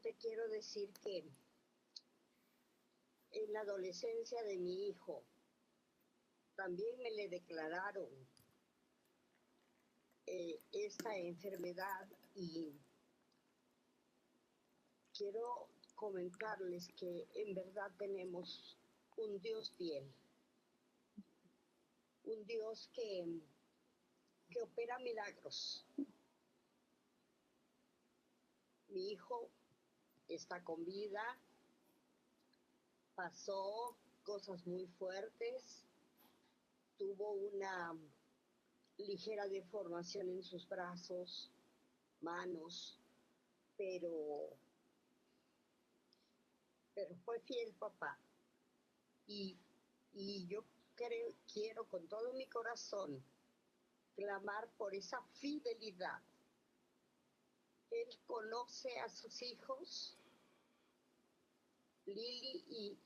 te quiero decir que en la adolescencia de mi hijo también me le declararon esta enfermedad y quiero comentarles que en verdad tenemos un Dios fiel, un Dios que opera milagros. Mi hijo está con vida, pasó cosas muy fuertes, tuvo una ligera deformación en sus brazos, manos, pero fue fiel papá. Y yo quiero con todo mi corazón clamar por esa fidelidad. Él conoce a sus hijos, Lili,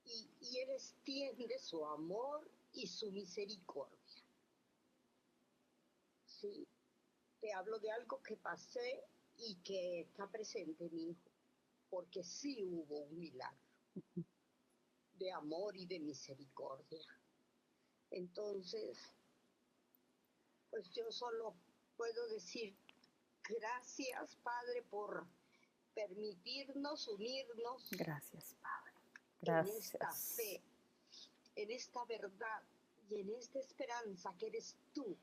y Él extiende su amor y su misericordia. Sí, te hablo de algo que pasé y que está presente en mi hijo, porque sí hubo un milagro de amor y de misericordia. Entonces, pues yo solo puedo decir gracias, Padre, por permitirnos unirnos. Gracias, Padre. Gracias. En esta fe, en esta verdad y en esta esperanza que eres tú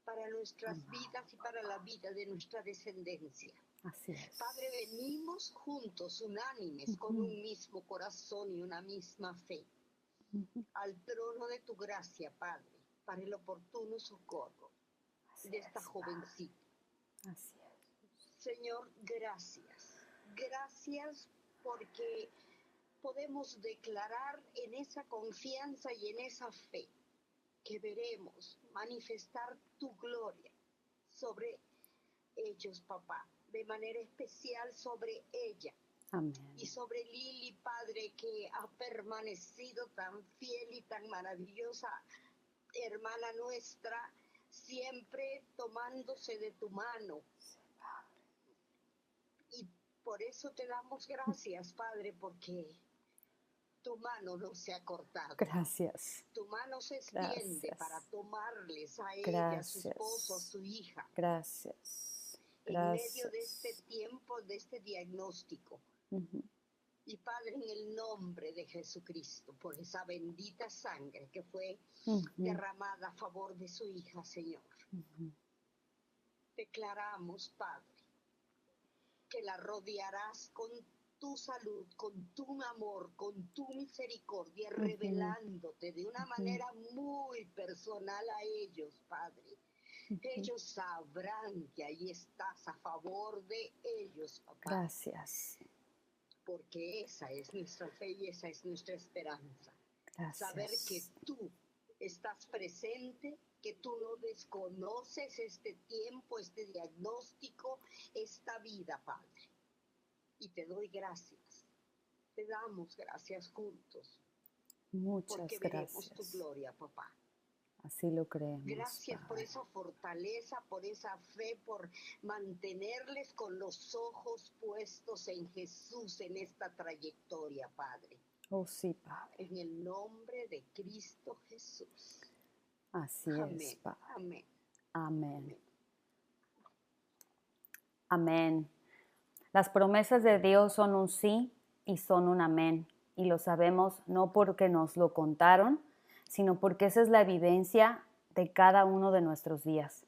para nuestras vidas y para la vida de nuestra descendencia. Así es. Padre, venimos juntos, unánimes, con un mismo corazón y una misma fe, al trono de tu gracia, Padre, para el oportuno socorro de esta jovencita. Así es. Señor, gracias. Gracias porque podemos declarar en esa confianza y en esa fe que veremos manifestar tu gloria sobre ellos, papá, de manera especial sobre ella. Amén. Y sobre Lili, Padre, que ha permanecido tan fiel y tan maravillosa, hermana nuestra, siempre tomándose de tu mano. Y por eso te damos gracias, Padre, porque tu mano no se ha cortado. Gracias. Tu mano se extiende para tomarles a ella, a su esposo, a su hija. Gracias. En medio de este tiempo, de este diagnóstico. Y Padre, en el nombre de Jesucristo, por esa bendita sangre que fue derramada a favor de su hija, Señor. Declaramos, Padre, que la rodearás con tu salud, con tu amor, con tu misericordia, revelándote de una manera muy personal a ellos, Padre. Ellos sabrán que ahí estás a favor de ellos, papá. Gracias. Porque esa es nuestra fe y esa es nuestra esperanza. Gracias. Saber que tú estás presente, que tú no desconoces este tiempo, este diagnóstico, esta vida, Padre. Y te doy gracias. Te damos gracias juntos. Muchas porque veremos tu gloria, papá. Así lo creemos. Gracias Padre. por esa fortaleza, por esa fe, por mantenerles con los ojos puestos en Jesús en esta trayectoria, Padre. Oh, sí, Padre. En el nombre de Cristo Jesús. Así Amén. es, Padre. Amén. Amén. Amén. Las promesas de Dios son un sí y son un amén. Y lo sabemos no porque nos lo contaron, sino porque esa es la evidencia de cada uno de nuestros días.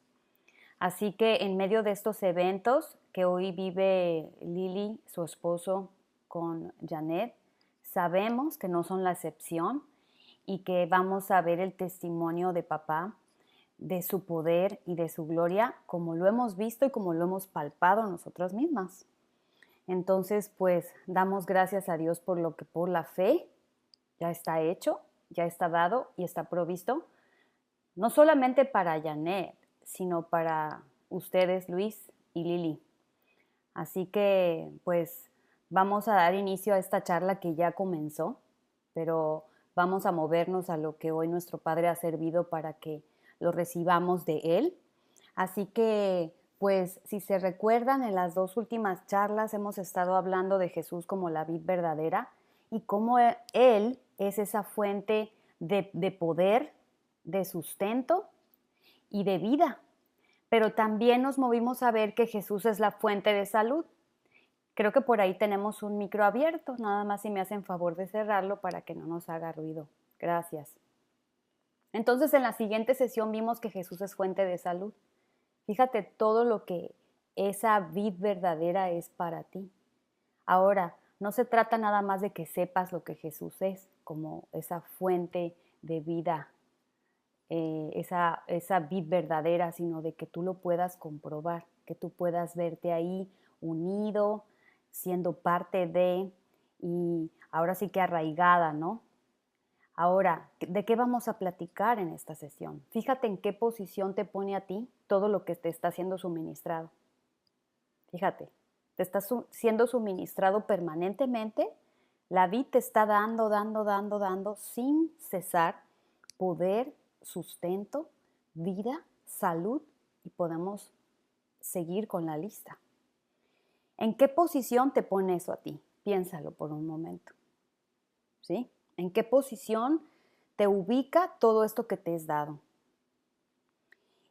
Así que en medio de estos eventos que hoy vive Lili, su esposo, con Janet, sabemos que no son la excepción y que vamos a ver el testimonio de papá, de su poder y de su gloria, como lo hemos visto y como lo hemos palpado nosotras mismas. Entonces, pues, damos gracias a Dios por lo que por la fe ya está hecho, ya está dado y está provisto, no solamente para Janet, sino para ustedes, Luis y Lili. Así que, pues, vamos a dar inicio a esta charla que ya comenzó, pero vamos a movernos a lo que hoy nuestro Padre ha servido para que lo recibamos de Él. Así que, pues si se recuerdan, en las 2 últimas charlas hemos estado hablando de Jesús como la vid verdadera y cómo Él es esa fuente de poder, de sustento y de vida. Pero también nos movimos a ver que Jesús es la fuente de salud. Creo que por ahí tenemos un micro abierto, nada más si me hacen favor de cerrarlo para que no nos haga ruido. Gracias. Entonces, en la siguiente sesión vimos que Jesús es fuente de salud. Fíjate todo lo que esa vid verdadera es para ti. Ahora, no se trata nada más de que sepas lo que Jesús es, como esa fuente de vida, esa vid verdadera, sino de que tú lo puedas comprobar, que tú puedas verte ahí unido, siendo parte de, y ahora sí que arraigada, ¿no? Ahora, ¿de qué vamos a platicar en esta sesión? Fíjate en qué posición te pone a ti todo lo que te está siendo suministrado. Fíjate, te está siendo suministrado permanentemente. La vid te está dando sin cesar poder, sustento, vida, salud y podemos seguir con la lista. ¿En qué posición te pone eso a ti? Piénsalo por un momento. ¿Sí? ¿En qué posición te ubica todo esto que te es dado?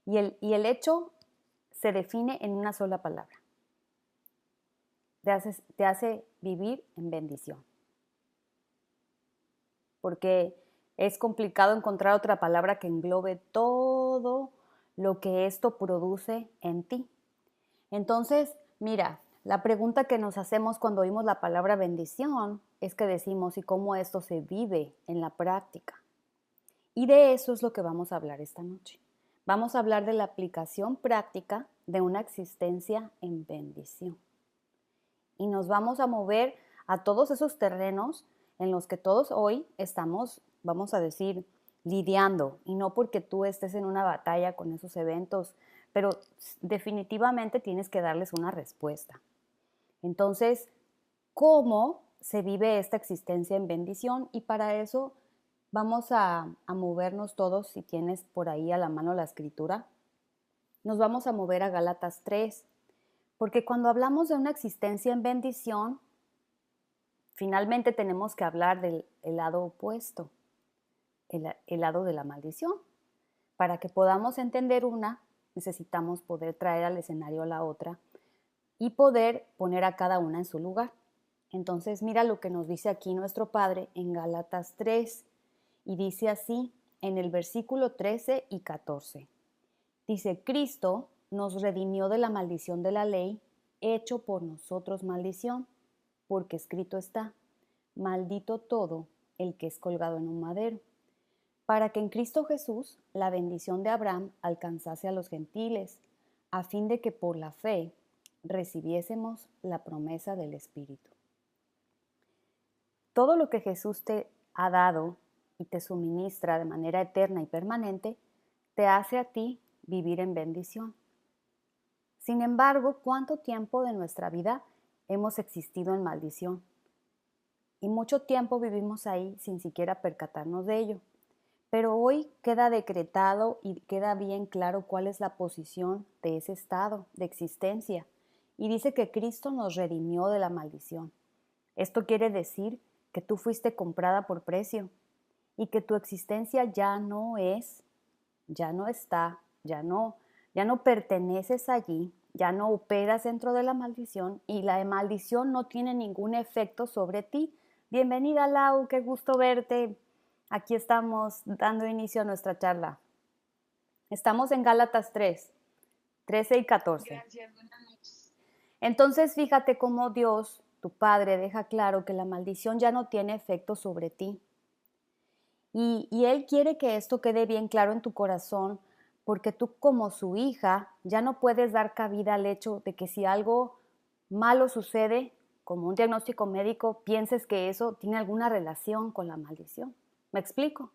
Y el hecho se define en una sola palabra. Te hace vivir en bendición. Porque es complicado encontrar otra palabra que englobe todo lo que esto produce en ti. Entonces, mira, la pregunta que nos hacemos cuando oímos la palabra bendición es que decimos, ¿y cómo esto se vive en la práctica? Y de eso es lo que vamos a hablar esta noche. Vamos a hablar de la aplicación práctica de una existencia en bendición. Y nos vamos a mover a todos esos terrenos en los que todos hoy estamos, vamos a decir, lidiando. Y no porque tú estés en una batalla con esos eventos, pero definitivamente tienes que darles una respuesta. Entonces, ¿cómo se vive esta existencia en bendición? Y para eso vamos a movernos todos, si tienes por ahí a la mano la escritura, nos vamos a mover a Gálatas 3, porque cuando hablamos de una existencia en bendición, finalmente tenemos que hablar del lado opuesto, el lado de la maldición. Para que podamos entender una, necesitamos poder traer al escenario a la otra y poder poner a cada una en su lugar. Entonces, mira lo que nos dice aquí nuestro Padre en Gálatas 3, y dice así en el versículo 13 y 14. Dice, Cristo nos redimió de la maldición de la ley, hecho por nosotros maldición, porque escrito está, maldito todo el que es colgado en un madero, para que en Cristo Jesús la bendición de Abraham alcanzase a los gentiles, a fin de que por la fe recibiésemos la promesa del Espíritu. Todo lo que Jesús te ha dado y te suministra de manera eterna y permanente, te hace a ti vivir en bendición. Sin embargo, ¿cuánto tiempo de nuestra vida hemos existido en maldición? Y mucho tiempo vivimos ahí sin siquiera percatarnos de ello. Pero hoy queda decretado y queda bien claro cuál es la posición de ese estado de existencia. Y dice que Cristo nos redimió de la maldición. Esto quiere decir que tú fuiste comprada por precio y que tu existencia ya no es, ya no está, ya no perteneces allí, ya no operas dentro de la maldición y la maldición no tiene ningún efecto sobre ti. Bienvenida, Lau, qué gusto verte. Aquí estamos dando inicio a nuestra charla. Estamos en Gálatas 3, 13 y 14. Gracias, buenas noches. Entonces, fíjate cómo Dios, tu Padre, deja claro que la maldición ya no tiene efecto sobre ti. Y Él quiere que esto quede bien claro en tu corazón, porque tú como su hija ya no puedes dar cabida al hecho de que si algo malo sucede, como un diagnóstico médico, pienses que eso tiene alguna relación con la maldición. ¿Me explico?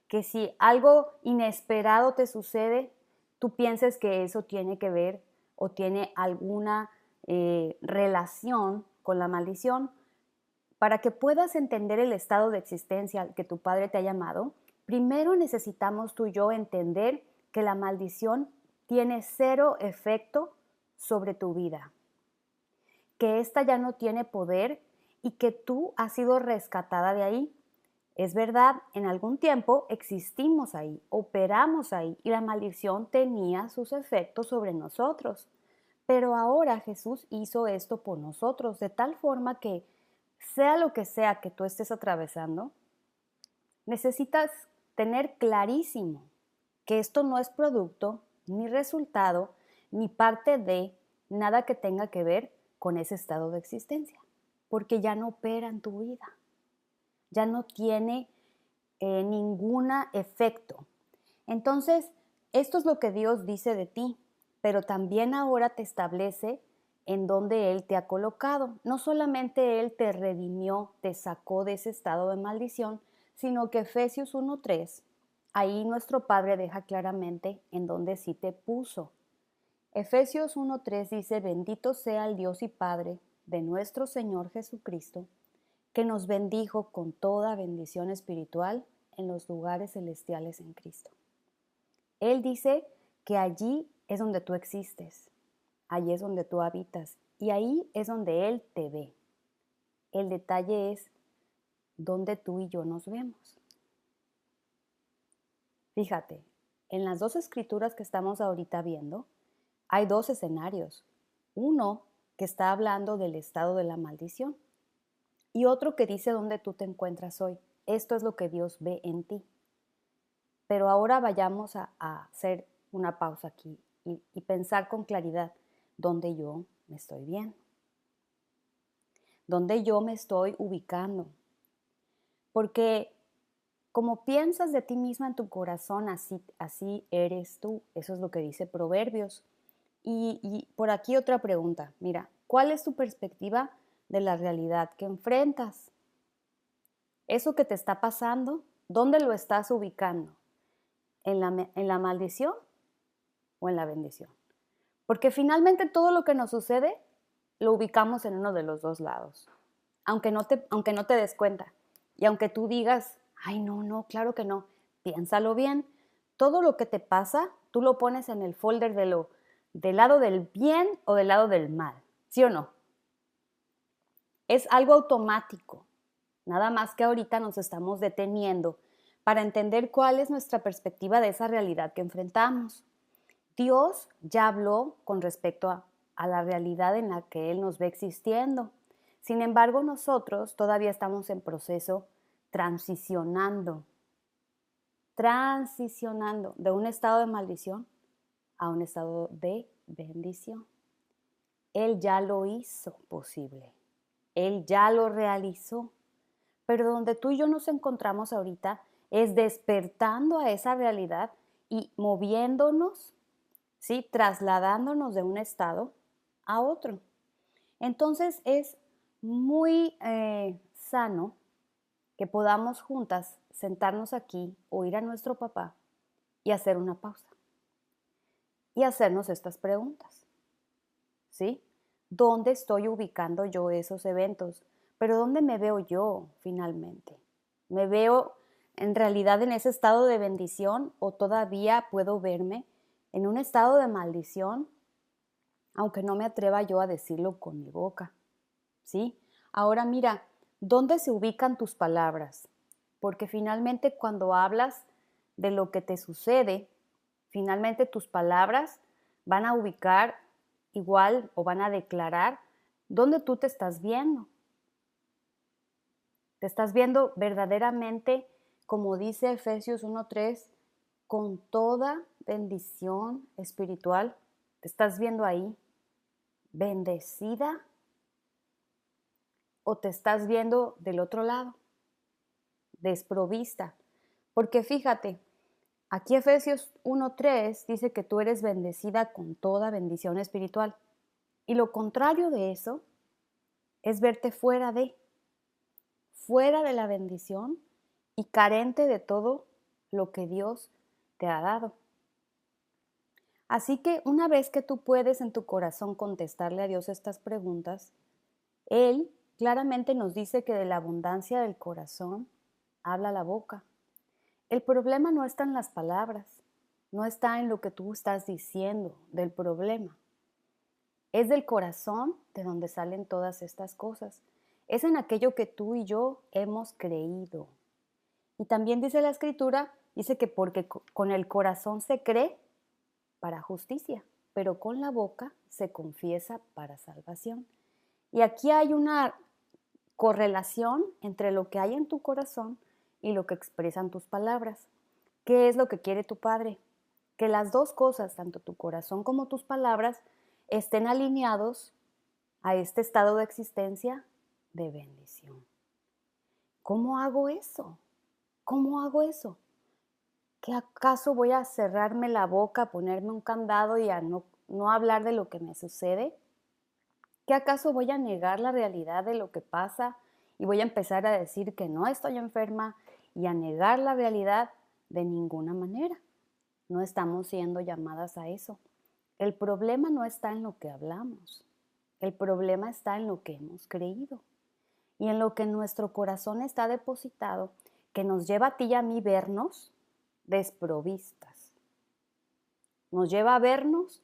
Que si algo inesperado te sucede, tú pienses que eso tiene que ver o tiene alguna relación con la maldición. Para que puedas entender el estado de existencia al que tu Padre te ha llamado, primero necesitamos tú y yo entender que la maldición tiene cero efecto sobre tu vida, que ésta ya no tiene poder y que tú has sido rescatada de ahí. Es verdad, en algún tiempo existimos ahí, operamos ahí y la maldición tenía sus efectos sobre nosotros. Pero ahora Jesús hizo esto por nosotros, de tal forma que sea lo que sea que tú estés atravesando, necesitas tener clarísimo que esto no es producto, ni resultado, ni parte de nada que tenga que ver con ese estado de existencia, porque ya no opera en tu vida, ya no tiene ningún efecto. Entonces, esto es lo que Dios dice de ti, pero también ahora te establece en donde Él te ha colocado. No solamente Él te redimió, te sacó de ese estado de maldición, sino que Efesios 1:3, ahí nuestro Padre deja claramente en donde sí te puso. Efesios 1:3 dice, bendito sea el Dios y Padre de nuestro Señor Jesucristo, que nos bendijo con toda bendición espiritual en los lugares celestiales en Cristo. Él dice que allí es donde tú existes, allí es donde tú habitas y ahí es donde Él te ve. El detalle es donde tú y yo nos vemos. Fíjate, en las dos escrituras que estamos ahorita viendo, hay dos escenarios. Uno que está hablando del estado de la maldición y otro que dice dónde tú te encuentras hoy. Esto es lo que Dios ve en ti. Pero ahora vayamos a hacer una pausa aquí y pensar con claridad dónde yo me estoy viendo, dónde yo me estoy ubicando. Porque como piensas de ti misma en tu corazón, así eres tú. Eso es lo que dice Proverbios. Y por aquí otra pregunta. Mira, ¿cuál es tu perspectiva de la realidad que enfrentas? Eso que te está pasando, ¿dónde lo estás ubicando? ¿En la maldición o en la bendición? Porque finalmente todo lo que nos sucede lo ubicamos en uno de los dos lados, aunque no te des cuenta. Y aunque tú digas, ay, no, claro que no, piénsalo bien. Todo lo que te pasa, tú lo pones en el folder del lado del bien o del lado del mal, ¿sí o no? Es algo automático. Nada más que ahorita nos estamos deteniendo para entender cuál es nuestra perspectiva de esa realidad que enfrentamos. Dios ya habló con respecto a la realidad en la que Él nos ve existiendo. Sin embargo, nosotros todavía estamos en proceso transicionando de un estado de maldición a un estado de bendición. Él ya lo hizo posible. Él ya lo realizó. Pero donde tú y yo nos encontramos ahorita es despertando a esa realidad y moviéndonos, ¿sí? Trasladándonos de un estado a otro. Entonces es muy sano que podamos juntas sentarnos aquí, oír a nuestro papá y hacer una pausa. Y hacernos estas preguntas, ¿sí? ¿Dónde estoy ubicando yo esos eventos? Pero ¿dónde me veo yo finalmente? ¿Me veo en realidad en ese estado de bendición o todavía puedo verme en un estado de maldición, aunque no me atreva yo a decirlo con mi boca? ¿Sí? Ahora mira, ¿dónde se ubican tus palabras? Porque finalmente cuando hablas de lo que te sucede, finalmente tus palabras van a ubicar igual o van a declarar dónde tú te estás viendo. Te estás viendo verdaderamente, como dice Efesios 1:3, con toda bendición espiritual. Te estás viendo ahí bendecida o te estás viendo del otro lado, desprovista. Porque fíjate, aquí Efesios 1:3 dice que tú eres bendecida con toda bendición espiritual. Y lo contrario de eso es verte fuera de la bendición y carente de todo lo que Dios te ha dado. Así que una vez que tú puedes en tu corazón contestarle a Dios estas preguntas, Él claramente nos dice que de la abundancia del corazón habla la boca. El problema no está en las palabras, no está en lo que tú estás diciendo del problema. Es del corazón de donde salen todas estas cosas. Es en aquello que tú y yo hemos creído. Y también dice la Escritura, dice que porque con el corazón se cree para justicia, pero con la boca se confiesa para salvación. Y aquí hay una correlación entre lo que hay en tu corazón y lo que expresan tus palabras. ¿Qué es lo que quiere tu Padre? Que las dos cosas, tanto tu corazón como tus palabras, estén alineados a este estado de existencia de bendición. ¿Cómo hago eso? ¿Cómo hago eso? ¿Qué acaso voy a cerrarme la boca, ponerme un candado y a no hablar de lo que me sucede? ¿Qué acaso voy a negar la realidad de lo que pasa y voy a empezar a decir que no estoy enferma y a negar la realidad? De ninguna manera. No estamos siendo llamadas a eso. El problema no está en lo que hablamos. El problema está en lo que hemos creído y en lo que nuestro corazón está depositado, que nos lleva a ti y a mí vernos desprovistas. Nos lleva a vernos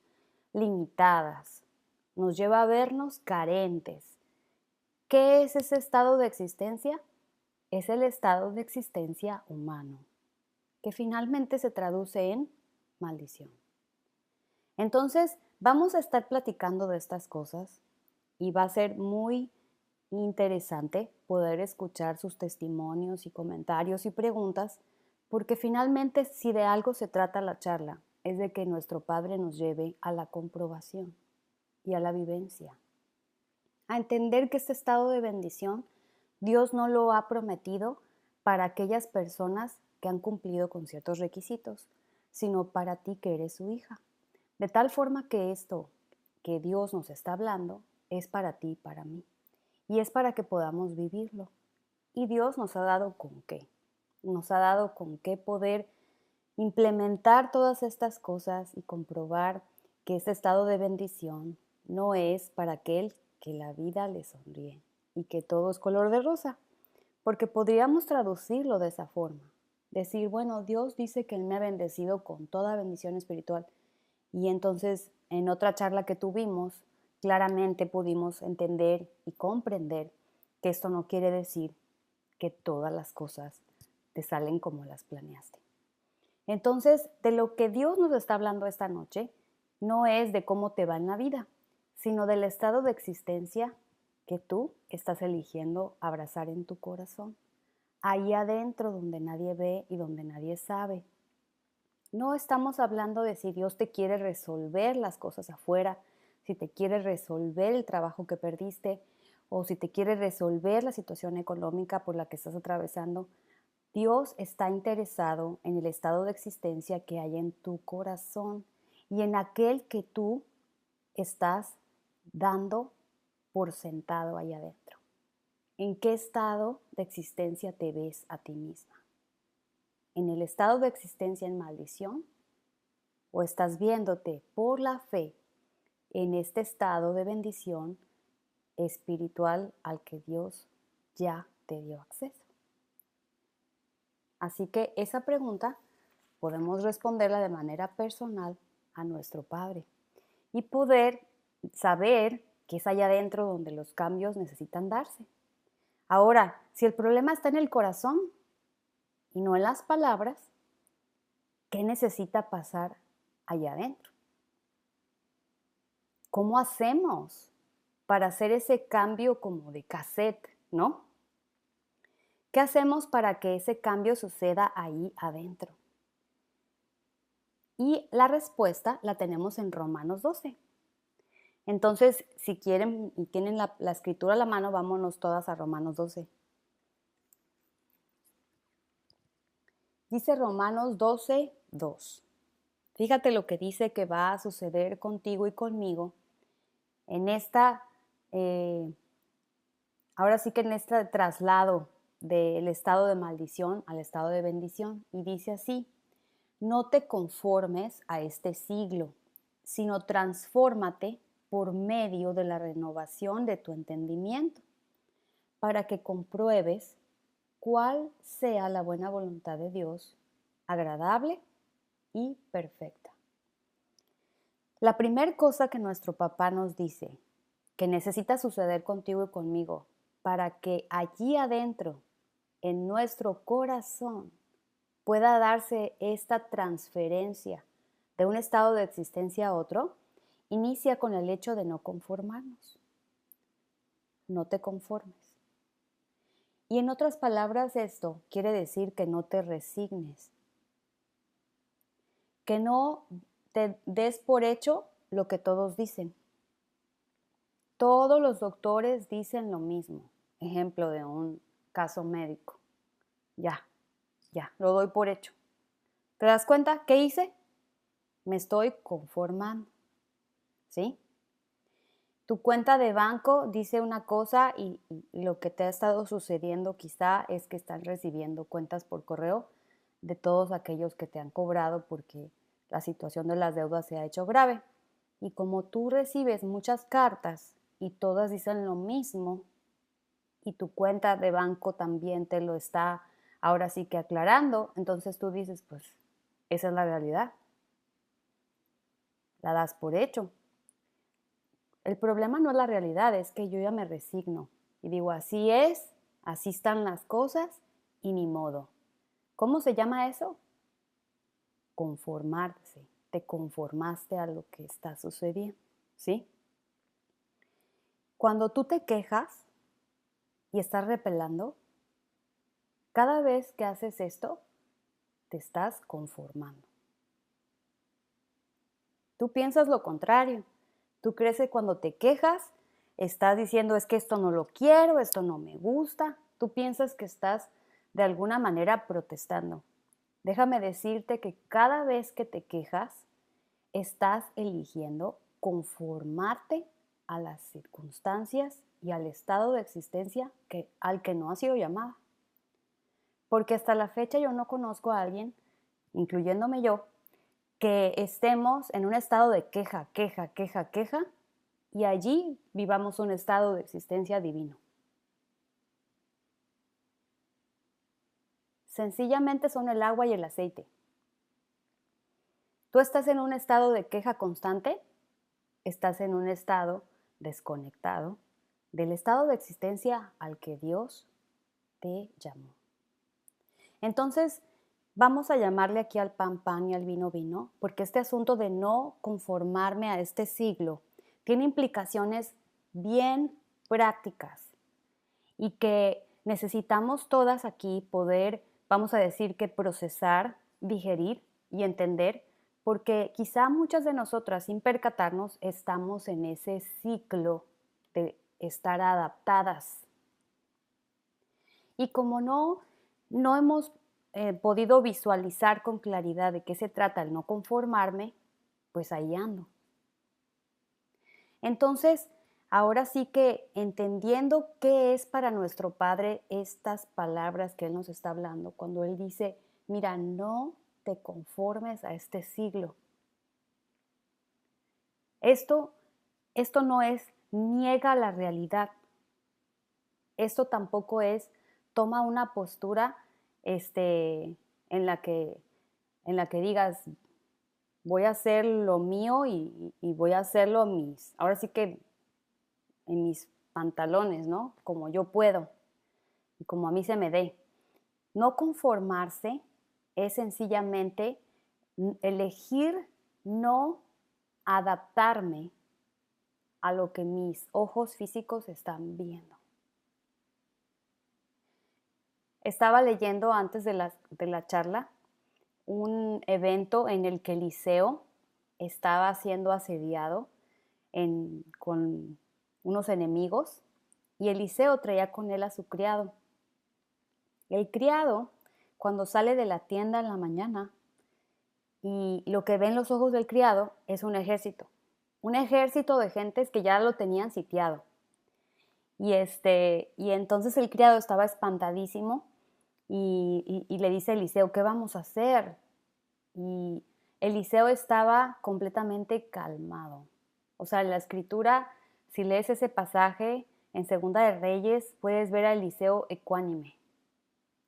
limitadas. Nos lleva a vernos carentes. ¿Qué es ese estado de existencia? Es el estado de existencia humano, que finalmente se traduce en maldición. Entonces, vamos a estar platicando de estas cosas y va a ser muy interesante poder escuchar sus testimonios y comentarios y preguntas, porque finalmente si de algo se trata la charla, es de que nuestro Padre nos lleve a la comprobación y a la vivencia, a entender que este estado de bendición Dios no lo ha prometido para aquellas personas que han cumplido con ciertos requisitos, sino para ti que eres su hija. De tal forma que esto que Dios nos está hablando es para ti y para mí. Y es para que podamos vivirlo. Y Dios nos ha dado con qué. Nos ha dado con qué poder implementar todas estas cosas y comprobar que este estado de bendición no es para aquel que la vida le sonríe y que todo es color de rosa. Porque podríamos traducirlo de esa forma. Decir, bueno, Dios dice que Él me ha bendecido con toda bendición espiritual. Y entonces, en otra charla que tuvimos, claramente pudimos entender y comprender que esto no quiere decir que todas las cosas te salen como las planeaste. Entonces, de lo que Dios nos está hablando esta noche, no es de cómo te va en la vida, sino del estado de existencia que tú estás eligiendo abrazar en tu corazón, ahí adentro donde nadie ve y donde nadie sabe. No estamos hablando de si Dios te quiere resolver las cosas afuera, si te quiere resolver el trabajo que perdiste o si te quiere resolver la situación económica por la que estás atravesando. Dios está interesado en el estado de existencia que hay en tu corazón y en aquel que tú estás dando por sentado ahí adentro. ¿En qué estado de existencia te ves a ti misma? ¿En el estado de existencia en maldición? ¿O estás viéndote por la fe en este estado de bendición espiritual al que Dios ya te dio acceso? Así que esa pregunta podemos responderla de manera personal a nuestro Padre y poder saber que es allá adentro donde los cambios necesitan darse. Ahora, si el problema está en el corazón y no en las palabras, ¿qué necesita pasar allá adentro? ¿Cómo hacemos para hacer ese cambio como de cassette, no? ¿Qué hacemos para que ese cambio suceda ahí adentro? Y la respuesta la tenemos en Romanos 12. Entonces, si quieren y tienen la escritura a la mano, vámonos todas a Romanos 12. Dice Romanos 12, 2. Fíjate lo que dice que va a suceder contigo y conmigo en esta, ahora sí que en este traslado del estado de maldición al estado de bendición. Y dice así, no te conformes a este siglo, sino transfórmate por medio de la renovación de tu entendimiento, para que compruebes cuál sea la buena voluntad de Dios, agradable y perfecta. La primera cosa que nuestro papá nos dice que necesita suceder contigo y conmigo para que allí adentro, en nuestro corazón, pueda darse esta transferencia de un estado de existencia a otro, inicia con el hecho de no conformarnos. No te conformes. Y en otras palabras, esto quiere decir que no te resignes, que no te des por hecho lo que todos dicen. Todos los doctores dicen lo mismo. Ejemplo de un caso médico. Ya, lo doy por hecho. ¿Te das cuenta? ¿Qué hice? Me estoy conformando. ¿Sí? Tu cuenta de banco dice una cosa y lo que te ha estado sucediendo quizá es que estás recibiendo cuentas por correo de todos aquellos que te han cobrado porque la situación de las deudas se ha hecho grave. Y como tú recibes muchas cartas y todas dicen lo mismo y tu cuenta de banco también te lo está ahora sí que aclarando, entonces tú dices, pues esa es la realidad. La das por hecho. El problema no es la realidad, es que yo ya me resigno y digo, así es, así están las cosas y ni modo. ¿Cómo se llama eso? Conformarse. Te conformaste a lo que está sucediendo, ¿sí? Cuando tú te quejas y estás repelando, cada vez que haces esto, te estás conformando. Tú piensas lo contrario. Tú crees que cuando te quejas, estás diciendo es que esto no lo quiero, esto no me gusta. Tú piensas que estás de alguna manera protestando. Déjame decirte que cada vez que te quejas, estás eligiendo conformarte a las circunstancias y al estado de existencia al que no has sido llamada. Porque hasta la fecha yo no conozco a alguien, incluyéndome yo, que estemos en un estado de queja y allí vivamos un estado de existencia divino. Sencillamente son el agua y el aceite. Tú estás en un estado de queja constante, estás en un estado desconectado del estado de existencia al que Dios te llamó. Entonces, vamos a llamarle aquí al pan pan y al vino vino, porque este asunto de no conformarme a este siglo tiene implicaciones bien prácticas y que necesitamos todas aquí poder, vamos a decir que procesar, digerir y entender, porque quizá muchas de nosotras sin percatarnos estamos en ese ciclo de estar adaptadas. Y como no hemos podido visualizar con claridad de qué se trata el no conformarme, pues ahí ando. Entonces, ahora sí que entendiendo qué es para nuestro Padre estas palabras que Él nos está hablando, cuando Él dice, mira, no te conformes a este siglo. Esto no es niega la realidad. Esto tampoco es toma una postura en la que digas voy a hacer lo mío y voy a hacerlo ahora sí que en mis pantalones, ¿no? Como yo puedo y como a mí se me dé. No conformarse es sencillamente elegir no adaptarme a lo que mis ojos físicos están viendo. Estaba leyendo antes de la charla un evento en el que Eliseo estaba siendo asediado con unos enemigos y Eliseo traía con él a su criado. El criado, cuando sale de la tienda en la mañana y lo que ven los ojos del criado es un ejército de gentes que ya lo tenían sitiado. Y entonces el criado estaba espantadísimo y le dice a Eliseo, ¿qué vamos a hacer? Y Eliseo estaba completamente calmado. O sea, en la escritura, si lees ese pasaje en Segunda de Reyes, puedes ver a Eliseo ecuánime.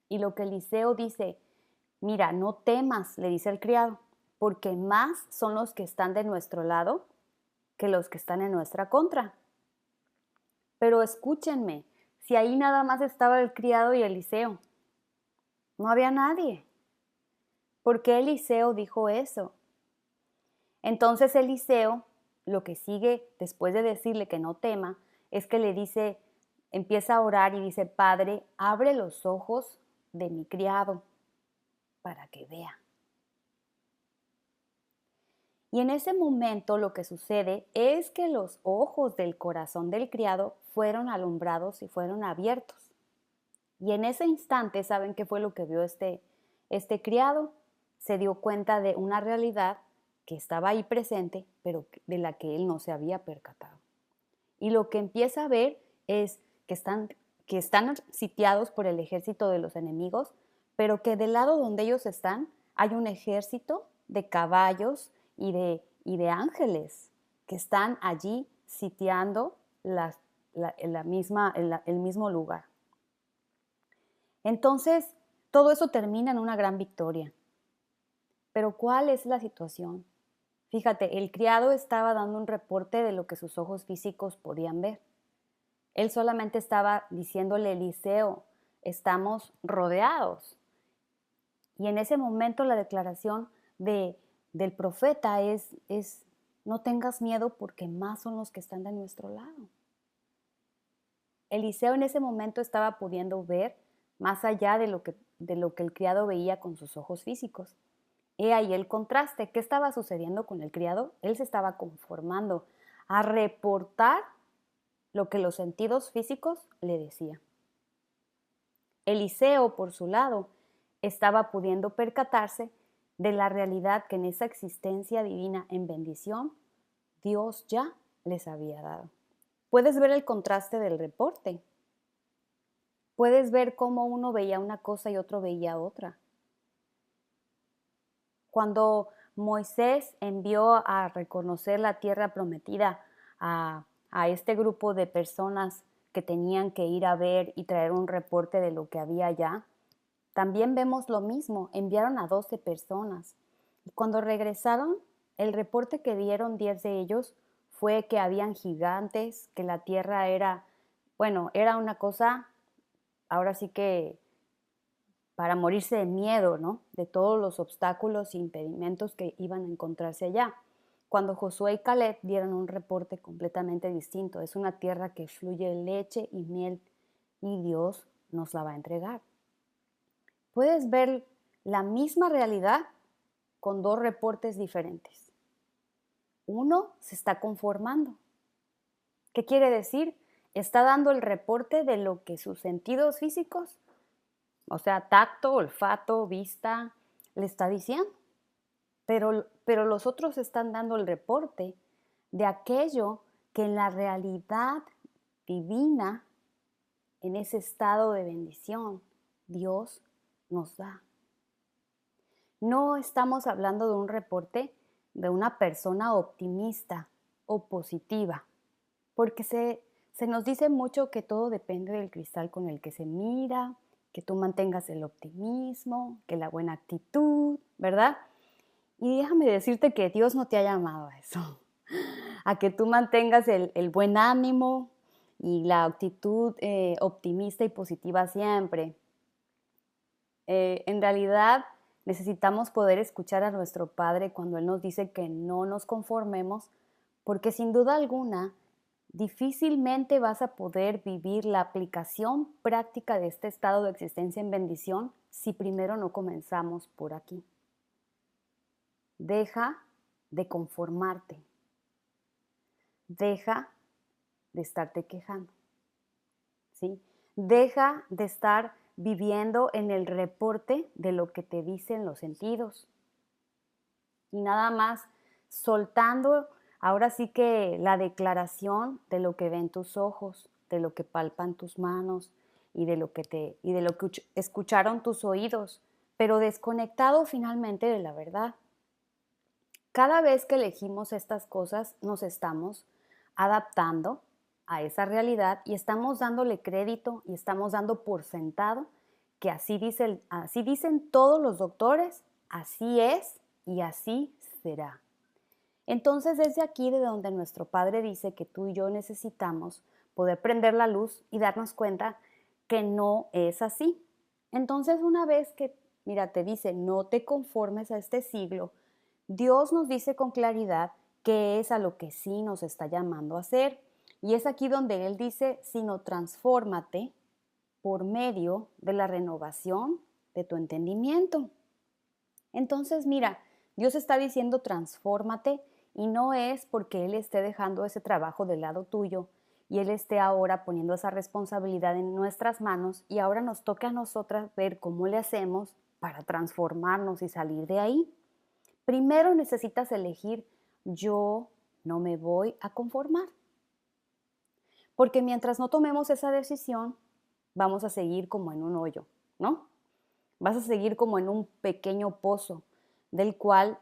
Y lo que Eliseo dice, mira, no temas, le dice al criado, porque más son los que están de nuestro lado que los que están en nuestra contra. Pero escúchenme, si ahí nada más estaba el criado y Eliseo, no había nadie. ¿Por qué Eliseo dijo eso? Entonces Eliseo, lo que sigue después de decirle que no tema, es que le dice, empieza a orar y dice, Padre, abre los ojos de mi criado para que vea. Y en ese momento lo que sucede es que los ojos del corazón del criado fueron alumbrados y fueron abiertos. Y en ese instante, ¿saben qué fue lo que vio este criado? Se dio cuenta de una realidad que estaba ahí presente, pero de la que él no se había percatado. Y lo que empieza a ver es que están sitiados por el ejército de los enemigos, pero que del lado donde ellos están hay un ejército de caballos y de ángeles que están allí sitiando el mismo lugar. Entonces, todo eso termina en una gran victoria. Pero ¿cuál es la situación? Fíjate, el criado estaba dando un reporte de lo que sus ojos físicos podían ver. Él solamente estaba diciéndole a Eliseo, estamos rodeados. Y en ese momento la declaración del profeta es, no tengas miedo porque más son los que están de nuestro lado. Eliseo en ese momento estaba pudiendo ver más allá de lo que el criado veía con sus ojos físicos. He ahí el contraste. ¿Qué estaba sucediendo con el criado? Él se estaba conformando a reportar lo que los sentidos físicos le decían. Eliseo, por su lado, estaba pudiendo percatarse de la realidad que en esa existencia divina en bendición, Dios ya les había dado. Puedes ver el contraste del reporte. Puedes ver cómo uno veía una cosa y otro veía otra. Cuando Moisés envió a reconocer la tierra prometida a este grupo de personas que tenían que ir a ver y traer un reporte de lo que había allá, también vemos lo mismo, enviaron a 12 personas. Y cuando regresaron, el reporte que dieron 10 de ellos fue que habían gigantes, que la tierra era una cosa, ahora sí que para morirse de miedo, ¿no? De todos los obstáculos e impedimentos que iban a encontrarse allá. Cuando Josué y Caleb dieron un reporte completamente distinto, es una tierra que fluye leche y miel y Dios nos la va a entregar. Puedes ver la misma realidad con dos reportes diferentes. Uno se está conformando. ¿Qué quiere decir? Está dando el reporte de lo que sus sentidos físicos, o sea, tacto, olfato, vista, le está diciendo. Pero los otros están dando el reporte de aquello que en la realidad divina, en ese estado de bendición, Dios nos da. No estamos hablando de un reporte de una persona optimista o positiva, porque se nos dice mucho que todo depende del cristal con el que se mira, que tú mantengas el optimismo, que la buena actitud, ¿verdad? Y déjame decirte que Dios no te ha llamado a eso, a que tú mantengas el buen ánimo y la actitud optimista y positiva siempre. En realidad necesitamos poder escuchar a nuestro Padre cuando Él nos dice que no nos conformemos, porque sin duda alguna difícilmente vas a poder vivir la aplicación práctica de este estado de existencia en bendición si primero no comenzamos por aquí. Deja de conformarte. Deja de estarte quejando. ¿Sí? Deja de estar viviendo en el reporte de lo que te dicen los sentidos. Y nada más soltando ahora sí que la declaración de lo que ven tus ojos, de lo que palpan tus manos y de lo que escucharon tus oídos, pero desconectado finalmente de la verdad. Cada vez que elegimos estas cosas nos estamos adaptando a esa realidad y estamos dándole crédito y estamos dando por sentado que así dicen todos los doctores, así es y así será. Entonces, desde aquí de donde nuestro Padre dice que tú y yo necesitamos poder prender la luz y darnos cuenta que no es así. Entonces, una vez que, mira, te dice, no te conformes a este siglo, Dios nos dice con claridad qué es a lo que sí nos está llamando a hacer. Y es aquí donde Él dice, sino transfórmate por medio de la renovación de tu entendimiento. Entonces, mira, Dios está diciendo transfórmate y no es porque Él esté dejando ese trabajo del lado tuyo y Él esté ahora poniendo esa responsabilidad en nuestras manos y ahora nos toca a nosotras ver cómo le hacemos para transformarnos y salir de ahí. Primero necesitas elegir, yo no me voy a conformar. Porque mientras no tomemos esa decisión, vamos a seguir como en un hoyo, ¿no? Vas a seguir como en un pequeño pozo del cual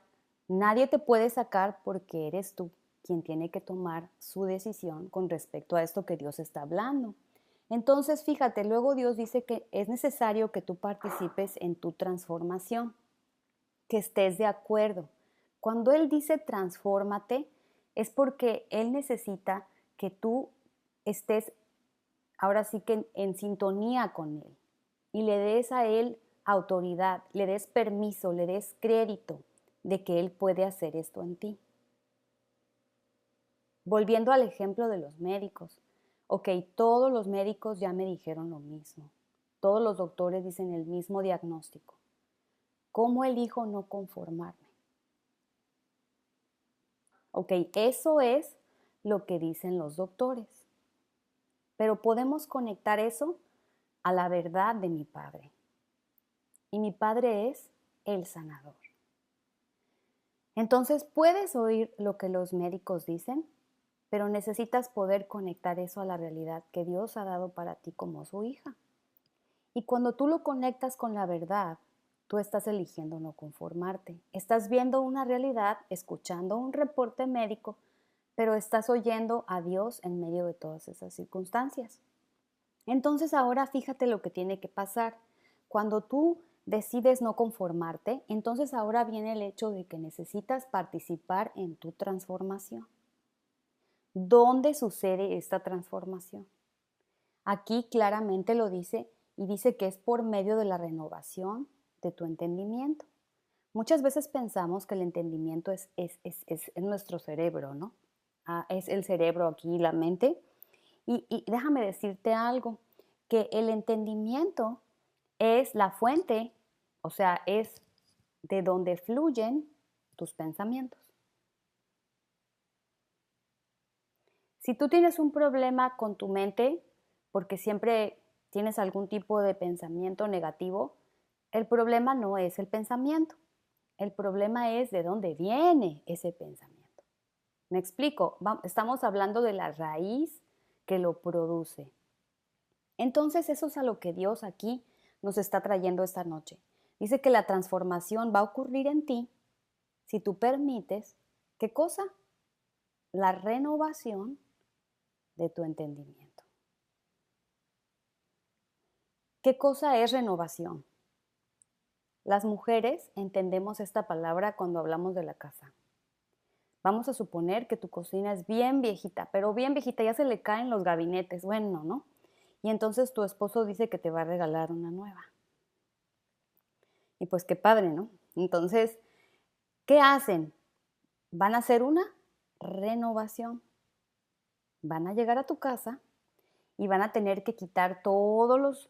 nadie te puede sacar porque eres tú quien tiene que tomar su decisión con respecto a esto que Dios está hablando. Entonces, fíjate, luego Dios dice que es necesario que tú participes en tu transformación, que estés de acuerdo. Cuando Él dice transfórmate, es porque Él necesita que tú estés ahora sí que en sintonía con Él y le des a Él autoridad, le des permiso, le des crédito de que Él puede hacer esto en ti. Volviendo al ejemplo de los médicos. Ok, todos los médicos ya me dijeron lo mismo. Todos los doctores dicen el mismo diagnóstico. ¿Cómo elijo no conformarme? Ok, eso es lo que dicen los doctores. Pero podemos conectar eso a la verdad de mi Padre. Y mi Padre es el sanador. Entonces puedes oír lo que los médicos dicen, pero necesitas poder conectar eso a la realidad que Dios ha dado para ti como su hija. Y cuando tú lo conectas con la verdad, tú estás eligiendo no conformarte. Estás viendo una realidad, escuchando un reporte médico, pero estás oyendo a Dios en medio de todas esas circunstancias. Entonces ahora fíjate lo que tiene que pasar. Cuando tú decides no conformarte, entonces ahora viene el hecho de que necesitas participar en tu transformación. ¿Dónde sucede esta transformación? Aquí claramente lo dice y dice que es por medio de la renovación de tu entendimiento. Muchas veces pensamos que el entendimiento es en nuestro cerebro, ¿no? Es el cerebro aquí, la mente. Y déjame decirte algo, que el entendimiento es la fuente, o sea, es de donde fluyen tus pensamientos. Si tú tienes un problema con tu mente, porque siempre tienes algún tipo de pensamiento negativo, el problema no es el pensamiento. El problema es de dónde viene ese pensamiento. ¿Me explico? Estamos hablando de la raíz que lo produce. Entonces eso es a lo que Dios aquí nos está trayendo esta noche. Dice que la transformación va a ocurrir en ti si tú permites, ¿qué cosa? La renovación de tu entendimiento. ¿Qué cosa es renovación? Las mujeres entendemos esta palabra cuando hablamos de la casa. Vamos a suponer que tu cocina es bien viejita, pero bien viejita, ya se le caen los gabinetes, bueno, ¿no? Y entonces tu esposo dice que te va a regalar una nueva. Y pues qué padre, ¿no? Entonces, ¿qué hacen? Van a hacer una renovación. Van a llegar a tu casa y van a tener que quitar todos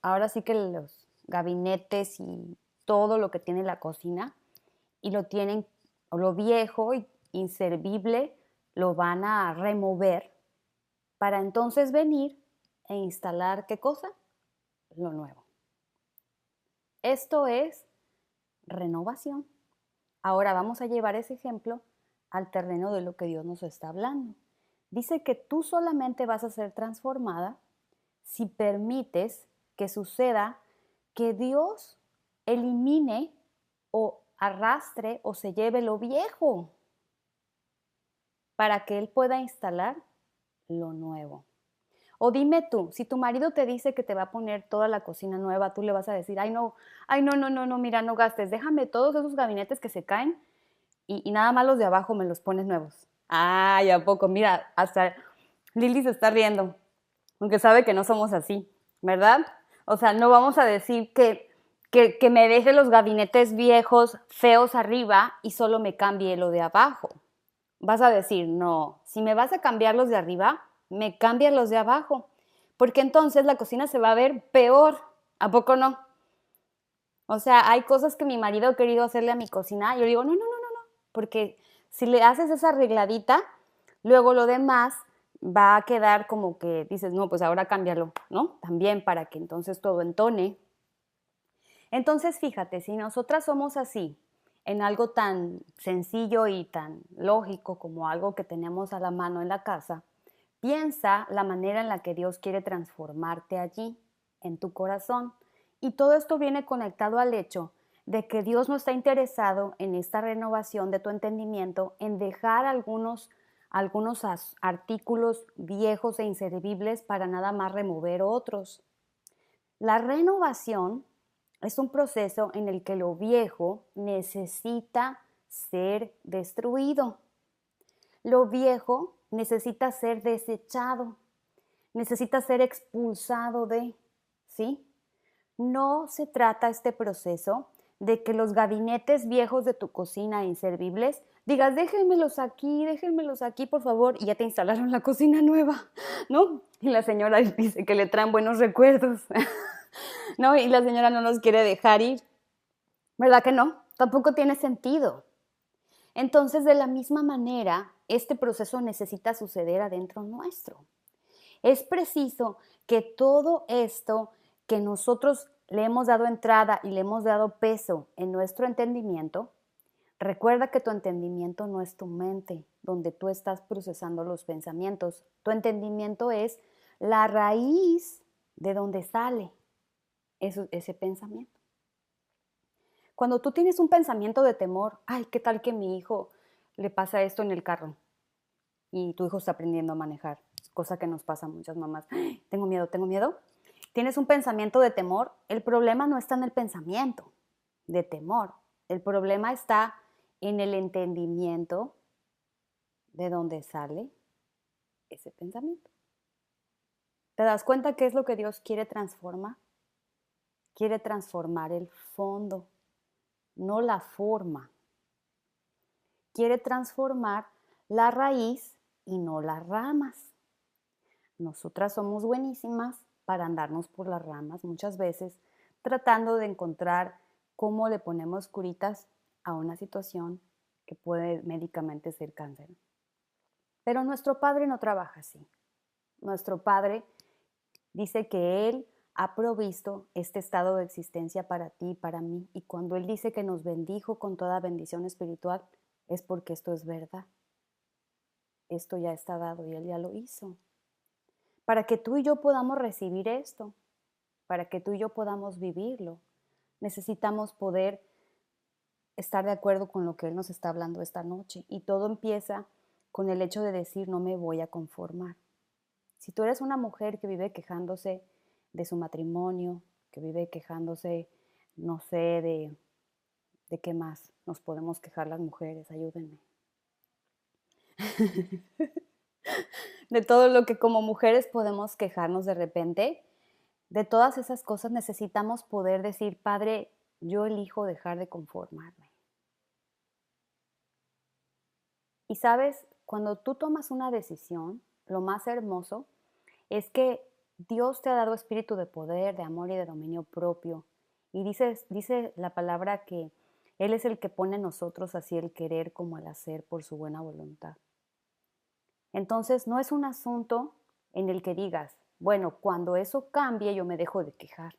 ahora sí que los gabinetes y todo lo que tiene la cocina y lo tienen, o lo viejo e inservible, lo van a remover para entonces venir e instalar, ¿qué cosa? Lo nuevo. Esto es renovación. Ahora vamos a llevar ese ejemplo al terreno de lo que Dios nos está hablando. Dice que tú solamente vas a ser transformada si permites que suceda que Dios elimine o arrastre o se lleve lo viejo para que Él pueda instalar lo nuevo. O dime tú, si tu marido te dice que te va a poner toda la cocina nueva, tú le vas a decir, ay, no, mira, no gastes, déjame todos esos gabinetes que se caen y nada más los de abajo me los pones nuevos. Ay, ¿a poco? Mira, hasta Lili se está riendo, aunque sabe que no somos así, ¿verdad? O sea, no vamos a decir que me deje los gabinetes viejos, feos arriba y solo me cambie lo de abajo. Vas a decir, no, si me vas a cambiar los de arriba, me cambias los de abajo, porque entonces la cocina se va a ver peor, ¿a poco no? O sea, hay cosas que mi marido ha querido hacerle a mi cocina y yo digo, no, porque si le haces esa arregladita, luego lo demás va a quedar como que dices, no, pues ahora cámbialo, ¿no? También para que entonces todo entone. Entonces, fíjate, si nosotras somos así, en algo tan sencillo y tan lógico como algo que tenemos a la mano en la casa, piensa la manera en la que Dios quiere transformarte allí, en tu corazón. Y todo esto viene conectado al hecho de que Dios no está interesado en esta renovación de tu entendimiento, en dejar algunos artículos viejos e inservibles para nada más remover otros. La renovación es un proceso en el que lo viejo necesita ser destruido. Lo viejo necesita ser desechado, necesita ser expulsado de, ¿sí? No se trata este proceso de que los gabinetes viejos de tu cocina inservibles digas, déjenmelos aquí, por favor, y ya te instalaron la cocina nueva, ¿no? Y la señora dice que le traen buenos recuerdos, ¿no? Y la señora no nos quiere dejar ir, ¿verdad que no? Tampoco tiene sentido. Entonces, de la misma manera, este proceso necesita suceder adentro nuestro. Es preciso que todo esto que nosotros le hemos dado entrada y le hemos dado peso en nuestro entendimiento, recuerda que tu entendimiento no es tu mente, donde tú estás procesando los pensamientos. Tu entendimiento es la raíz de donde sale ese pensamiento. Cuando tú tienes un pensamiento de temor, ay, ¿qué tal que a mi hijo le pasa esto en el carro? Y tu hijo está aprendiendo a manejar, cosa que nos pasa a muchas mamás. ¡Ay, tengo miedo! Tienes un pensamiento de temor, el problema no está en el pensamiento de temor, el problema está en el entendimiento de dónde sale ese pensamiento. ¿Te das cuenta qué es lo que Dios quiere transformar? Quiere transformar el fondo, no la forma. Quiere transformar la raíz y no las ramas. Nosotras somos buenísimas para andarnos por las ramas muchas veces, tratando de encontrar cómo le ponemos curitas a una situación que puede médicamente ser cáncer. Pero nuestro Padre no trabaja así. Nuestro Padre dice que Él ha provisto este estado de existencia para ti y para mí. Y cuando Él dice que nos bendijo con toda bendición espiritual, es porque esto es verdad. Esto ya está dado y Él ya lo hizo. Para que tú y yo podamos recibir esto, para que tú y yo podamos vivirlo, necesitamos poder estar de acuerdo con lo que Él nos está hablando esta noche. Y todo empieza con el hecho de decir, no me voy a conformar. Si tú eres una mujer que vive quejándose de su matrimonio, que vive quejándose, no sé, de qué más nos podemos quejar las mujeres, ayúdenme. De todo lo que como mujeres podemos quejarnos de repente, de todas esas cosas necesitamos poder decir, Padre, yo elijo dejar de conformarme. Y sabes, cuando tú tomas una decisión, lo más hermoso es que Dios te ha dado espíritu de poder, de amor y de dominio propio. Y dice la palabra que Él es el que pone en nosotros así el querer como el hacer por su buena voluntad. Entonces, no es un asunto en el que digas, bueno, cuando eso cambie yo me dejo de quejar.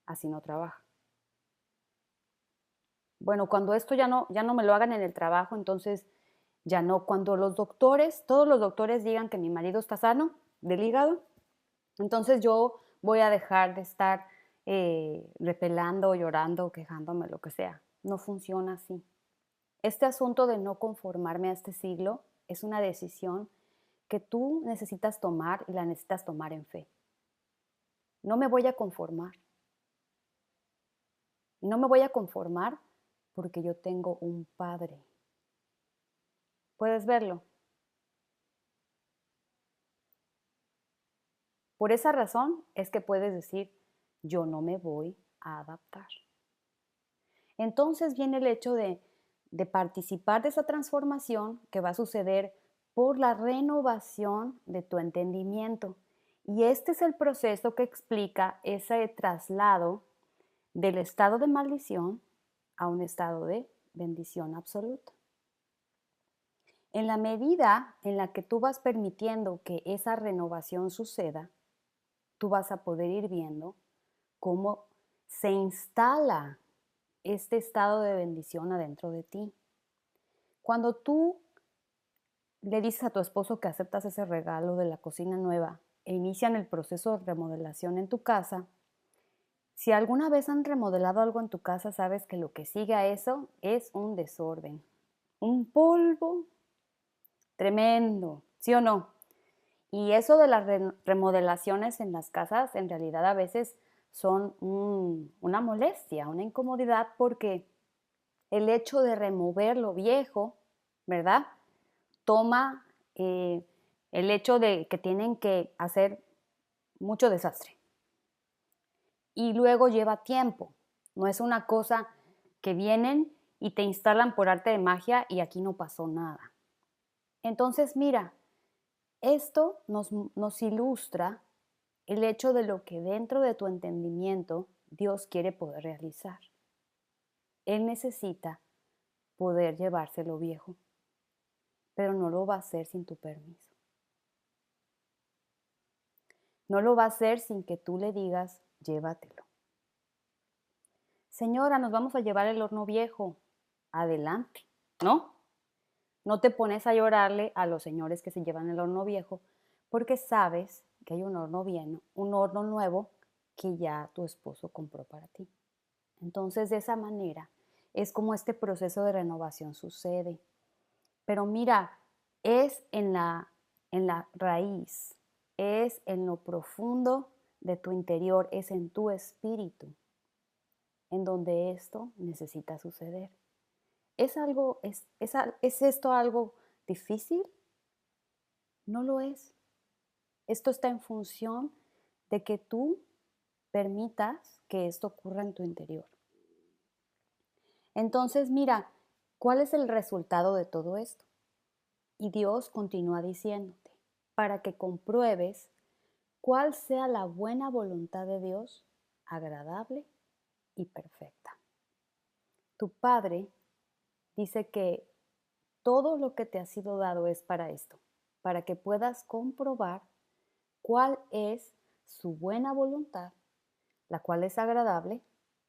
Así no trabaja. Bueno, cuando esto ya no me lo hagan en el trabajo, entonces ya no. Cuando todos los doctores digan que mi marido está sano del hígado, entonces yo voy a dejar de estar repelando, llorando, quejándome, lo que sea. No funciona así. Este asunto de no conformarme a este siglo es una decisión que tú necesitas tomar y la necesitas tomar en fe. No me voy a conformar. Y no me voy a conformar porque yo tengo un Padre. ¿Puedes verlo? Por esa razón es que puedes decir, yo no me voy a adaptar. Entonces viene el hecho de participar de esa transformación que va a suceder por la renovación de tu entendimiento. Y este es el proceso que explica ese traslado del estado de maldición a un estado de bendición absoluta. En la medida en la que tú vas permitiendo que esa renovación suceda, tú vas a poder ir viendo cómo se instala este estado de bendición adentro de ti. Cuando tú le dices a tu esposo que aceptas ese regalo de la cocina nueva e inician el proceso de remodelación en tu casa, si alguna vez han remodelado algo en tu casa, sabes que lo que sigue a eso es un desorden, un polvo tremendo, ¿sí o no? Y eso de las remodelaciones en las casas en realidad a veces son una molestia, una incomodidad, porque el hecho de remover lo viejo, ¿verdad? Toma el hecho de que tienen que hacer mucho desastre. Y luego lleva tiempo. No es una cosa que vienen y te instalan por arte de magia y aquí no pasó nada. Entonces, mira, esto nos ilustra el hecho de lo que dentro de tu entendimiento Dios quiere poder realizar. Él necesita poder llevarse lo viejo, pero no lo va a hacer sin tu permiso. No lo va a hacer sin que tú le digas, llévatelo. Señora, nos vamos a llevar el horno viejo. Adelante, ¿no? No te pones a llorarle a los señores que se llevan el horno viejo porque sabes que hay un horno bien, un horno nuevo que ya tu esposo compró para ti. Entonces, de esa manera es como este proceso de renovación sucede. Pero mira, es en la raíz, es en lo profundo de tu interior, es en tu espíritu, en donde esto necesita suceder. ¿Es esto algo difícil? No lo es. Esto está en función de que tú permitas que esto ocurra en tu interior. Entonces, mira, ¿cuál es el resultado de todo esto? Y Dios continúa diciéndote, para que compruebes cuál sea la buena voluntad de Dios, agradable y perfecta. Tu Padre dice que todo lo que te ha sido dado es para esto, para que puedas comprobar cuál es su buena voluntad, la cual es agradable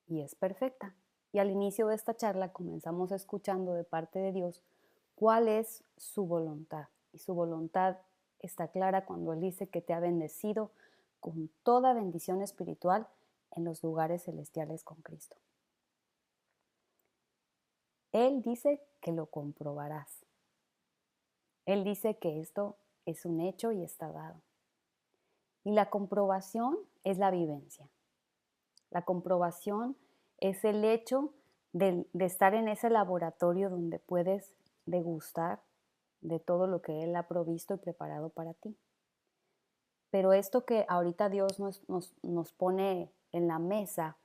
y es perfecta. Y al inicio de esta charla comenzamos escuchando de parte de Dios cuál es su voluntad. Y su voluntad está clara cuando Él dice que te ha bendecido con toda bendición espiritual en los lugares celestiales con Cristo. Él dice que lo comprobarás. Él dice que esto es un hecho y está dado. Y la comprobación es la vivencia. La comprobación es el hecho de estar en ese laboratorio donde puedes degustar de todo lo que Él ha provisto y preparado para ti. Pero esto que ahorita Dios nos pone en la mesa,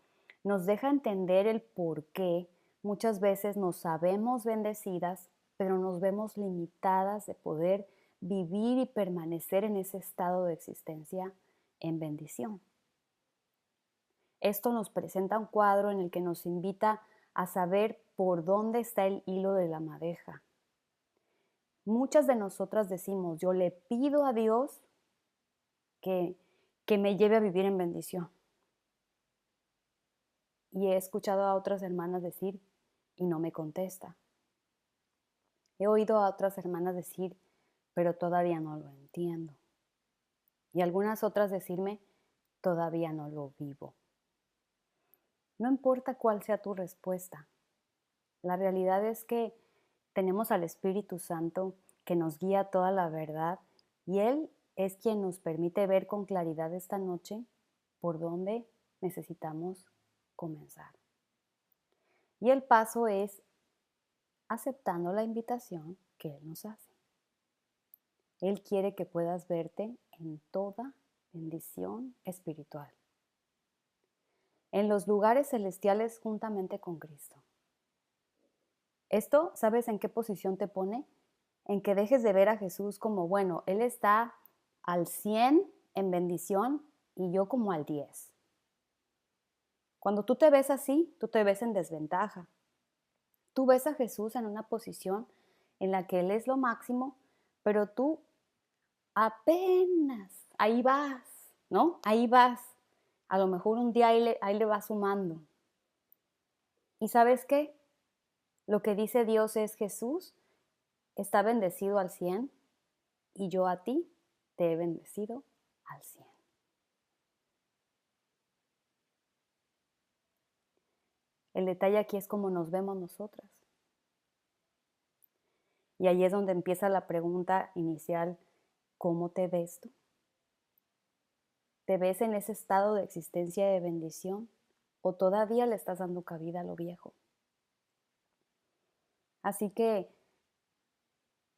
nos deja entender el por qué muchas veces nos sabemos bendecidas, pero nos vemos limitadas de poder vivir y permanecer en ese estado de existencia en bendición. Esto nos presenta un cuadro en el que nos invita a saber por dónde está el hilo de la madeja. Muchas de nosotras decimos, yo le pido a Dios que me lleve a vivir en bendición. Y he escuchado a otras hermanas decir, y no me contesta. He oído a otras hermanas decir, pero todavía no lo entiendo. Y algunas otras decirme, todavía no lo vivo. No importa cuál sea tu respuesta. La realidad es que tenemos al Espíritu Santo que nos guía toda la verdad Y Él es quien nos permite ver con claridad esta noche por dónde necesitamos comenzar. Y el paso es aceptando la invitación que Él nos hace. Él quiere que puedas verte en toda bendición espiritual, en los lugares celestiales juntamente con Cristo. Esto, ¿sabes en qué posición te pone? En que dejes de ver a Jesús como, bueno, Él está al 100 en bendición y yo como al 10. Cuando tú te ves así, tú te ves en desventaja. Tú ves a Jesús en una posición en la que Él es lo máximo, pero tú apenas, ahí vas, ¿no? Ahí vas. A lo mejor un día ahí le vas sumando. ¿Y sabes qué? Lo que dice Dios es: Jesús está bendecido al 100 y yo a ti te he bendecido al 100. El detalle aquí es cómo nos vemos nosotras. Y ahí es donde empieza la pregunta inicial: ¿cómo te ves tú? ¿Te ves en ese estado de existencia de bendición o todavía le estás dando cabida a lo viejo? Así que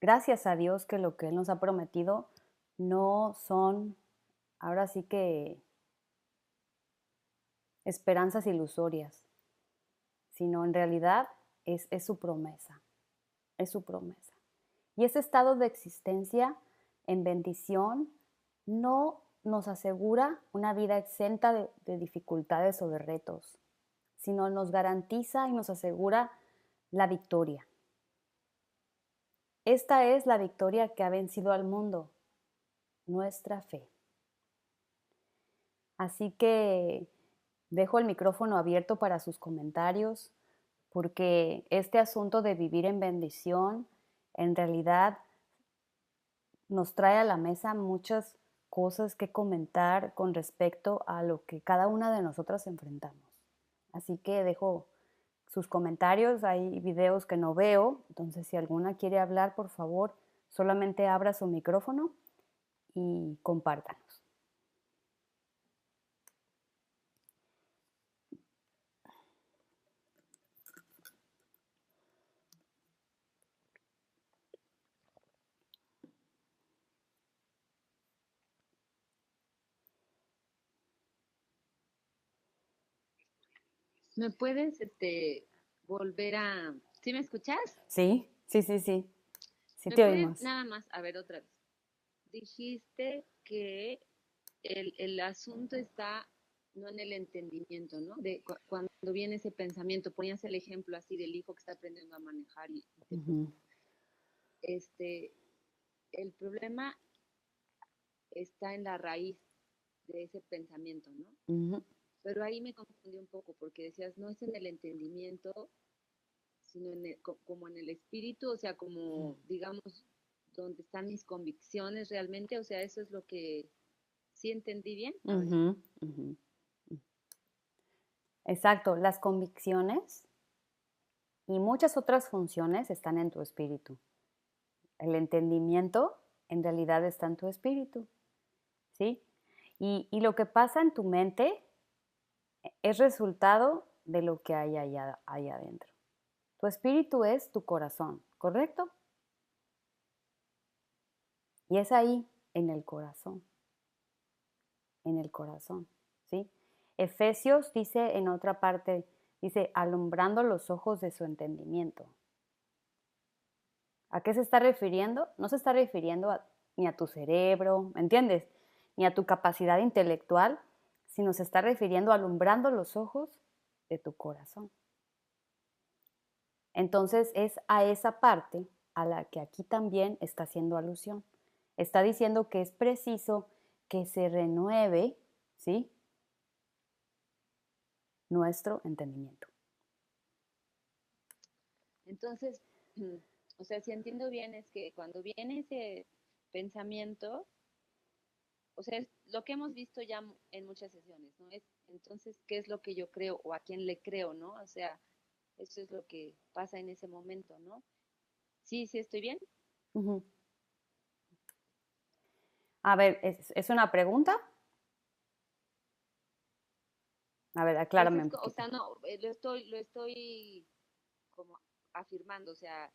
gracias a Dios que lo que Él nos ha prometido no son, ahora sí que, esperanzas ilusorias, sino en realidad es su promesa, es su promesa. Y ese estado de existencia en bendición no nos asegura una vida exenta de dificultades o de retos, sino nos garantiza y nos asegura la victoria. Esta es la victoria que ha vencido al mundo, nuestra fe. Así que dejo el micrófono abierto para sus comentarios, porque este asunto de vivir en bendición en realidad nos trae a la mesa muchas cosas que comentar con respecto a lo que cada una de nosotras enfrentamos. Así que dejo sus comentarios, hay videos que no veo, entonces si alguna quiere hablar, por favor, solamente abra su micrófono y compártanos. ¿Me puedes volver a... ¿Sí me escuchas? Sí, sí, sí, sí. Sí ¿Me te puedes oímos. nada más, a ver otra vez? Dijiste que el asunto está no en el entendimiento, ¿no? De cuando viene ese pensamiento, ponías el ejemplo así del hijo que está aprendiendo a manejar y te Uh-huh. el problema está en la raíz de ese pensamiento, ¿no? Uh-huh. Pero ahí me confundí un poco porque decías, no es en el entendimiento, sino como en el espíritu, o sea, como, digamos, donde están mis convicciones realmente, o sea, eso es lo que sí entendí bien. A ver. Uh-huh. Uh-huh. Exacto, las convicciones y muchas otras funciones están en tu espíritu. El entendimiento en realidad está en tu espíritu, ¿sí? Y lo que pasa en tu mente es resultado de lo que hay allá adentro. Tu espíritu es tu corazón, ¿correcto? Y es ahí, en el corazón, ¿sí? Efesios dice en otra parte, dice, alumbrando los ojos de su entendimiento. ¿A qué se está refiriendo? No se está refiriendo ni a tu cerebro, ¿me entiendes? Ni a tu capacidad intelectual, sino se está refiriendo a alumbrando los ojos de tu corazón. Entonces es a esa parte a la que aquí también está haciendo alusión. Está diciendo que es preciso que se renueve, ¿sí?, nuestro entendimiento. Entonces, o sea, si entiendo bien, es que cuando viene ese pensamiento, o sea, es lo que hemos visto ya en muchas sesiones, ¿no? Es entonces, ¿qué es lo que yo creo o a quién le creo, ¿no? O sea, eso es lo que pasa en ese momento, ¿no? Sí, sí estoy bien. Uh-huh. A ver, ¿es una pregunta? A ver, Pues aclárame un o poquito. sea, no, lo estoy como afirmando, o sea,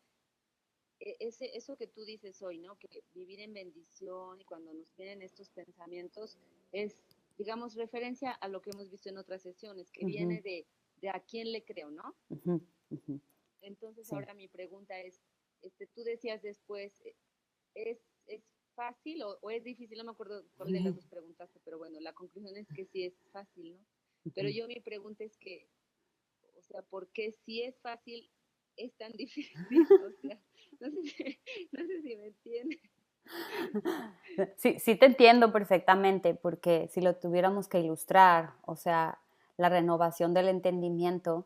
eso que tú dices hoy, ¿no? Que vivir en bendición y cuando nos vienen estos pensamientos es, digamos, referencia a lo que hemos visto en otras sesiones, que Ujú, viene de a quién le creo, ¿no? ujú, ujú. Entonces Sí. ahora mi pregunta es, tú decías después, ¿es fácil o es difícil? No me acuerdo cuál de las dos preguntaste, pero bueno, la conclusión es que sí es fácil, ¿no? Pero Ujú. yo mi pregunta es que, o sea, ¿por qué si es fácil es tan difícil? O sea, no sé si, no sé si me entiendes. Sí, sí te entiendo perfectamente, porque si lo tuviéramos que ilustrar, o sea, la renovación del entendimiento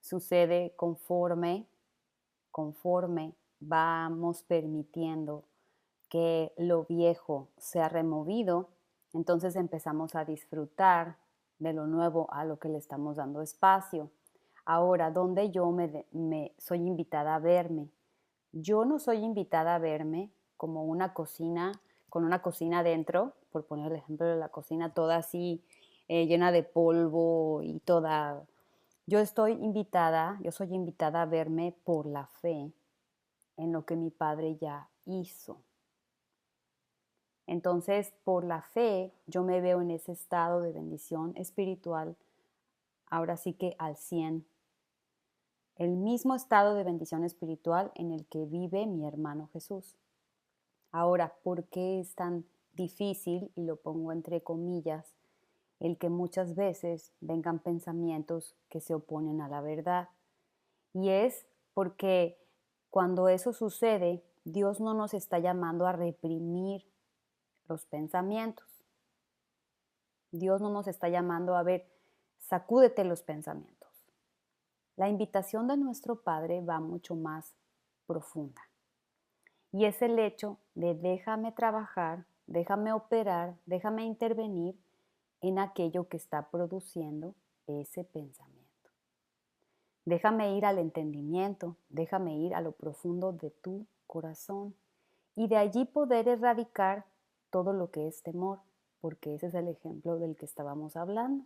sucede conforme vamos permitiendo que lo viejo sea removido, entonces empezamos a disfrutar de lo nuevo a lo que le estamos dando espacio. Ahora, ¿dónde yo me soy invitada a verme? Yo no soy invitada a verme como una cocina, con una cocina dentro, por poner el ejemplo de la cocina, toda así llena de polvo y toda. Yo soy invitada a verme por la fe en lo que mi Padre ya hizo. Entonces, por la fe, yo me veo en ese estado de bendición espiritual, ahora sí que al 100. El mismo estado de bendición espiritual en el que vive mi hermano Jesús. Ahora, ¿por qué es tan difícil, y lo pongo entre comillas, el que muchas veces vengan pensamientos que se oponen a la verdad? Y es porque cuando eso sucede, Dios no nos está llamando a reprimir los pensamientos. Dios no nos está llamando a ver, sacúdete los pensamientos. La invitación de nuestro Padre va mucho más profunda. Y es el hecho de déjame trabajar, déjame operar, déjame intervenir en aquello que está produciendo ese pensamiento. Déjame ir al entendimiento, déjame ir a lo profundo de tu corazón y de allí poder erradicar todo lo que es temor, porque ese es el ejemplo del que estábamos hablando.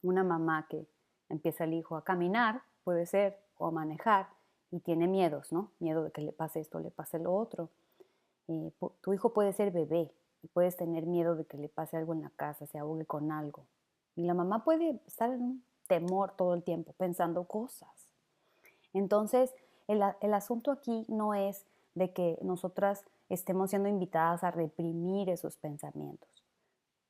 Una mamá que empieza el hijo a caminar, puede ser, o a manejar, y tiene miedos, ¿no? Miedo de que le pase esto, le pase lo otro. Tu hijo puede ser bebé y puedes tener miedo de que le pase algo en la casa, se ahogue con algo. Y la mamá puede estar en un temor todo el tiempo, pensando cosas. Entonces, el asunto aquí no es de que nosotras estemos siendo invitadas a reprimir esos pensamientos,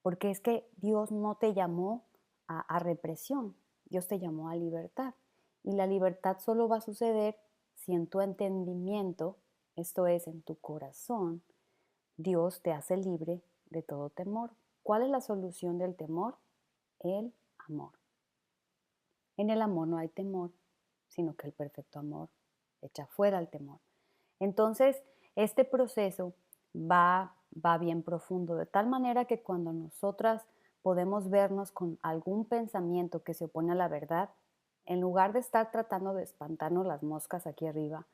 porque es que Dios no te llamó a represión, Dios te llamó a libertad. Y la libertad solo va a suceder si en tu entendimiento, esto es, en tu corazón, Dios te hace libre de todo temor. ¿Cuál es la solución del temor? El amor. En el amor no hay temor, sino que el perfecto amor echa fuera el temor. Entonces, este proceso va bien profundo, de tal manera que cuando nosotras podemos vernos con algún pensamiento que se opone a la verdad, en lugar de estar tratando de espantarnos las moscas aquí arriba,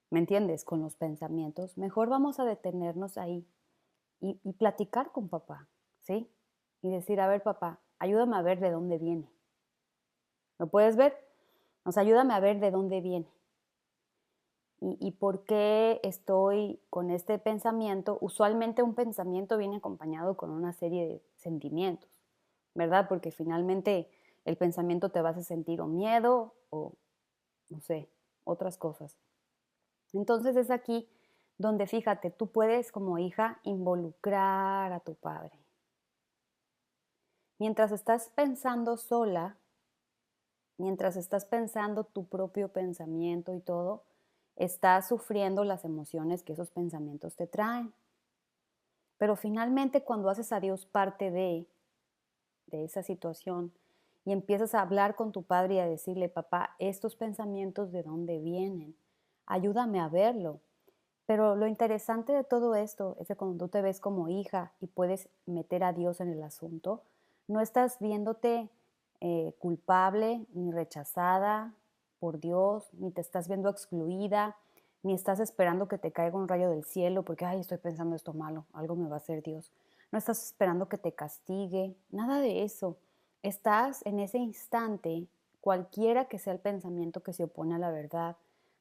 ¿me entiendes? Con los pensamientos, mejor vamos a detenernos ahí y platicar con papá, ¿sí? Y decir, a ver papá, ayúdame a ver de dónde viene. ¿Lo puedes ver? Ayúdame a ver de dónde viene. Y por qué estoy con este pensamiento. Usualmente un pensamiento viene acompañado con una serie de sentimientos, ¿verdad? Porque finalmente el pensamiento te va a hacer sentir o miedo o, no sé, otras cosas. Entonces es aquí donde, fíjate, tú puedes como hija involucrar a tu padre. Mientras estás pensando sola, mientras estás pensando tu propio pensamiento y todo, estás sufriendo las emociones que esos pensamientos te traen. Pero finalmente cuando haces a Dios parte de esa situación y empiezas a hablar con tu padre y a decirle, papá, estos pensamientos de dónde vienen, ayúdame a verlo. Pero lo interesante de todo esto es que cuando tú te ves como hija y puedes meter a Dios en el asunto, no estás viéndote culpable ni rechazada por Dios, ni te estás viendo excluida, ni estás esperando que te caiga un rayo del cielo porque, ay, estoy pensando esto malo, algo me va a hacer Dios. No estás esperando que te castigue, nada de eso. Estás en ese instante, cualquiera que sea el pensamiento que se opone a la verdad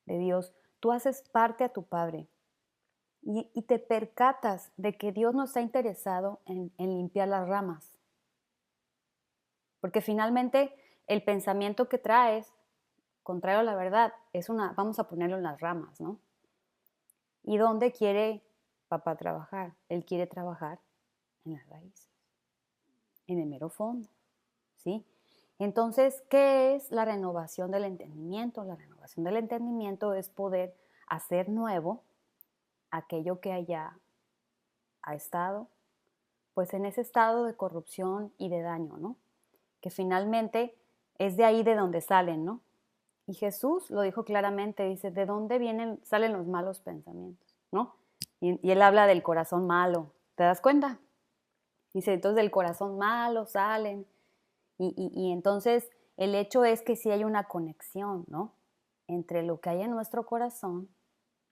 de Dios, tú haces parte a tu Padre y te percatas de que Dios no está interesado en limpiar las ramas. Porque finalmente el pensamiento que traes, contrario a la verdad, es vamos a ponerlo en las ramas, ¿no? ¿Y dónde quiere papá trabajar? Él quiere trabajar en las raíces, en el mero fondo, ¿sí? Entonces, ¿qué es la renovación del entendimiento? La renovación del entendimiento es poder hacer nuevo aquello que haya ha estado, pues en ese estado de corrupción y de daño, ¿no? Que finalmente es de ahí de donde salen, ¿no? Y Jesús lo dijo claramente, dice, ¿de dónde salen los malos pensamientos? ¿No? Y él habla del corazón malo, ¿te das cuenta? Dice, entonces del corazón malo salen. Y entonces el hecho es que sí hay una conexión, ¿no? Entre lo que hay en nuestro corazón,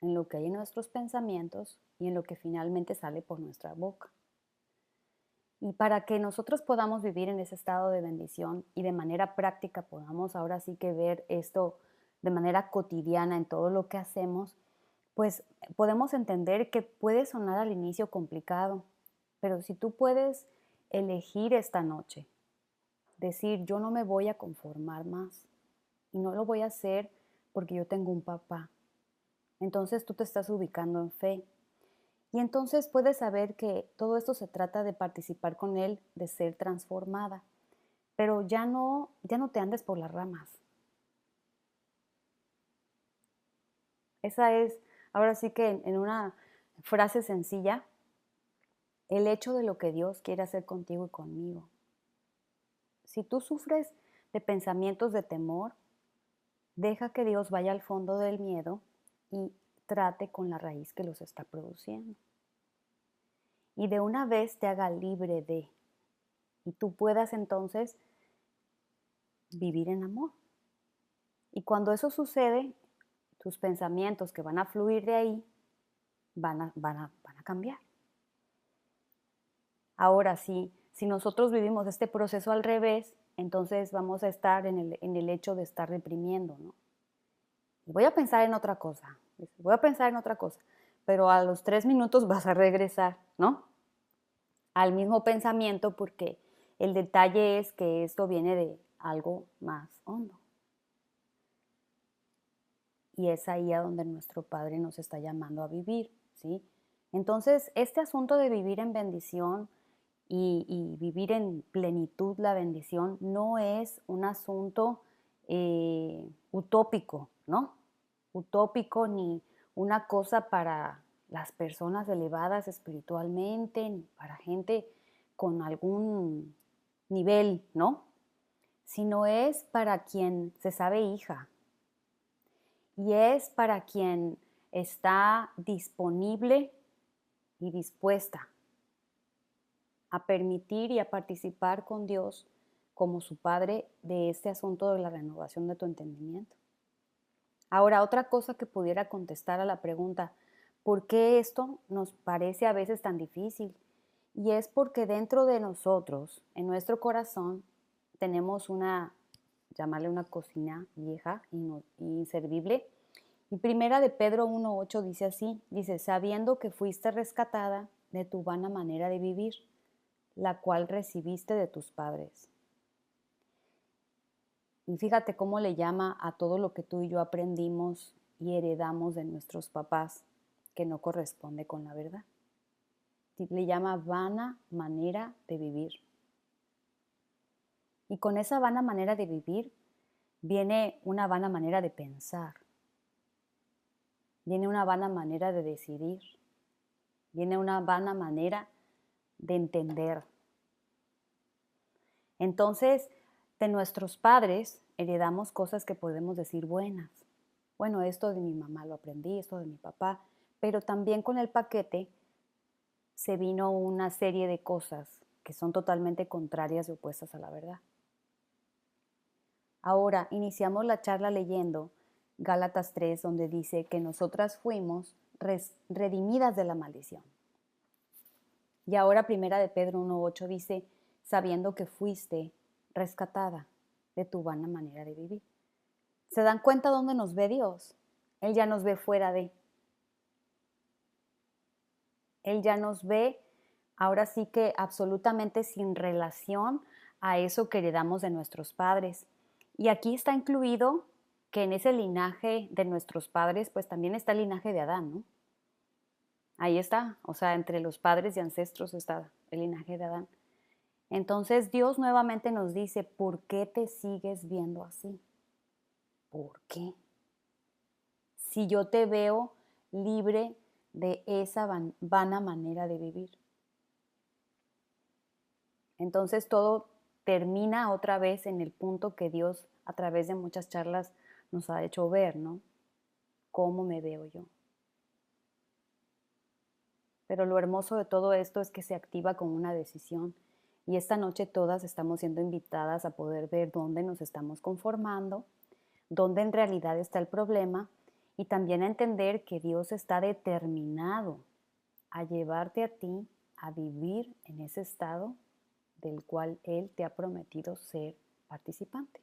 en lo que hay en nuestros pensamientos y en lo que finalmente sale por nuestra boca. Y para que nosotros podamos vivir en ese estado de bendición y de manera práctica podamos ahora sí que ver esto de manera cotidiana en todo lo que hacemos, pues podemos entender que puede sonar al inicio complicado, pero si tú puedes elegir esta noche, decir yo no me voy a conformar más y no lo voy a hacer porque yo tengo un papá, entonces tú te estás ubicando en fe. Y entonces puedes saber que todo esto se trata de participar con Él, de ser transformada. Pero ya no te andes por las ramas. Esa es, ahora sí que en una frase sencilla, el hecho de lo que Dios quiere hacer contigo y conmigo. Si tú sufres de pensamientos de temor, deja que Dios vaya al fondo del miedo y trate con la raíz que los está produciendo. Y de una vez te haga libre de, y tú puedas entonces vivir en amor. Y cuando eso sucede, tus pensamientos que van a fluir de ahí van a cambiar. Ahora, si nosotros vivimos este proceso al revés, entonces vamos a estar en el hecho de estar reprimiendo, ¿no? Y voy a pensar en otra cosa, pero a los 3 minutos vas a regresar, ¿no? Al mismo pensamiento porque el detalle es que esto viene de algo más hondo. Y es ahí a donde nuestro Padre nos está llamando a vivir, ¿sí? Entonces, este asunto de vivir en bendición y vivir en plenitud la bendición no es un asunto utópico, ¿no? Utópico ni una cosa para las personas elevadas espiritualmente, ni para gente con algún nivel, ¿no? Sino es para quien se sabe hija, y es para quien está disponible y dispuesta a permitir y a participar con Dios como su Padre de este asunto de la renovación de tu entendimiento. Ahora, otra cosa que pudiera contestar a la pregunta, ¿por qué esto nos parece a veces tan difícil? Y es porque dentro de nosotros, en nuestro corazón, tenemos llamarle una cocina vieja e inservible. Y primera de Pedro 1:8 dice así, dice, sabiendo que fuiste rescatada de tu vana manera de vivir, la cual recibiste de tus padres. Y fíjate cómo le llama a todo lo que tú y yo aprendimos y heredamos de nuestros papás, que no corresponde con la verdad. Le llama vana manera de vivir. Y con esa vana manera de vivir viene una vana manera de pensar. Viene una vana manera de decidir. Viene una vana manera de entender. Entonces, de nuestros padres heredamos cosas que podemos decir buenas. Bueno, esto de mi mamá lo aprendí, esto de mi papá, pero también con el paquete se vino una serie de cosas que son totalmente contrarias y opuestas a la verdad. Ahora, iniciamos la charla leyendo Gálatas 3, donde dice que nosotras fuimos redimidas de la maldición. Y ahora Primera de Pedro 1:8 dice, sabiendo que fuiste rescatada de tu vana manera de vivir. ¿Se dan cuenta dónde nos ve Dios? Él ya nos ve fuera de. Él ya nos ve ahora sí que absolutamente sin relación a eso que heredamos de nuestros padres. Y aquí está incluido que en ese linaje de nuestros padres, pues también está el linaje de Adán, ¿no? Ahí está, o sea, entre los padres y ancestros está el linaje de Adán. Entonces Dios nuevamente nos dice, ¿por qué te sigues viendo así? ¿Por qué? Si yo te veo libre de esa vana manera de vivir. Entonces todo termina otra vez en el punto que Dios a través de muchas charlas nos ha hecho ver, ¿no? ¿Cómo me veo yo? Pero lo hermoso de todo esto es que se activa con una decisión. Y esta noche todas estamos siendo invitadas a poder ver dónde nos estamos conformando, dónde en realidad está el problema y también a entender que Dios está determinado a llevarte a ti a vivir en ese estado del cual Él te ha prometido ser participante.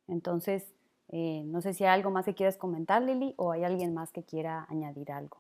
Entonces, no sé si hay algo más que quieras comentar, Lili, o hay alguien más que quiera añadir algo.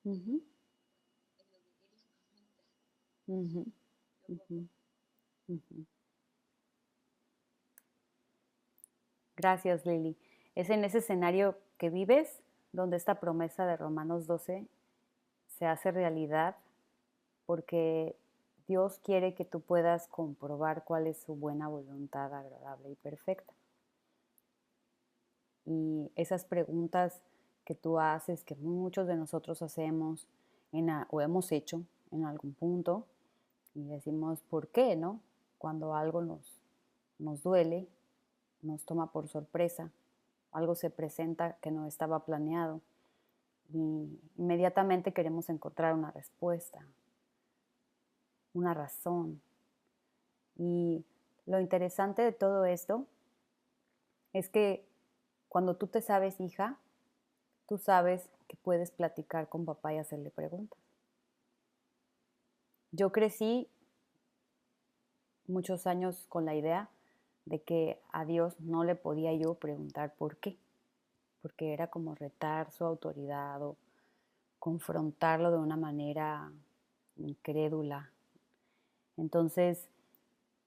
Uh-huh. Uh-huh. Uh-huh. Uh-huh. Gracias, Lili. Es en ese escenario que vives donde esta promesa de Romanos 12 se hace realidad, porque Dios quiere que tú puedas comprobar cuál es su buena voluntad, agradable y perfecta. Y esas preguntas que tú haces, que muchos de nosotros hacemos o hemos hecho en algún punto, y decimos, ¿por qué, no? Cuando algo nos duele, nos toma por sorpresa, algo se presenta que no estaba planeado y inmediatamente queremos encontrar una respuesta, una razón. Y lo interesante de todo esto es que cuando tú te sabes hija, tú sabes que puedes platicar con papá y hacerle preguntas. Yo crecí muchos años con la idea de que a Dios no le podía yo preguntar por qué, porque era como retar su autoridad o confrontarlo de una manera incrédula. Entonces,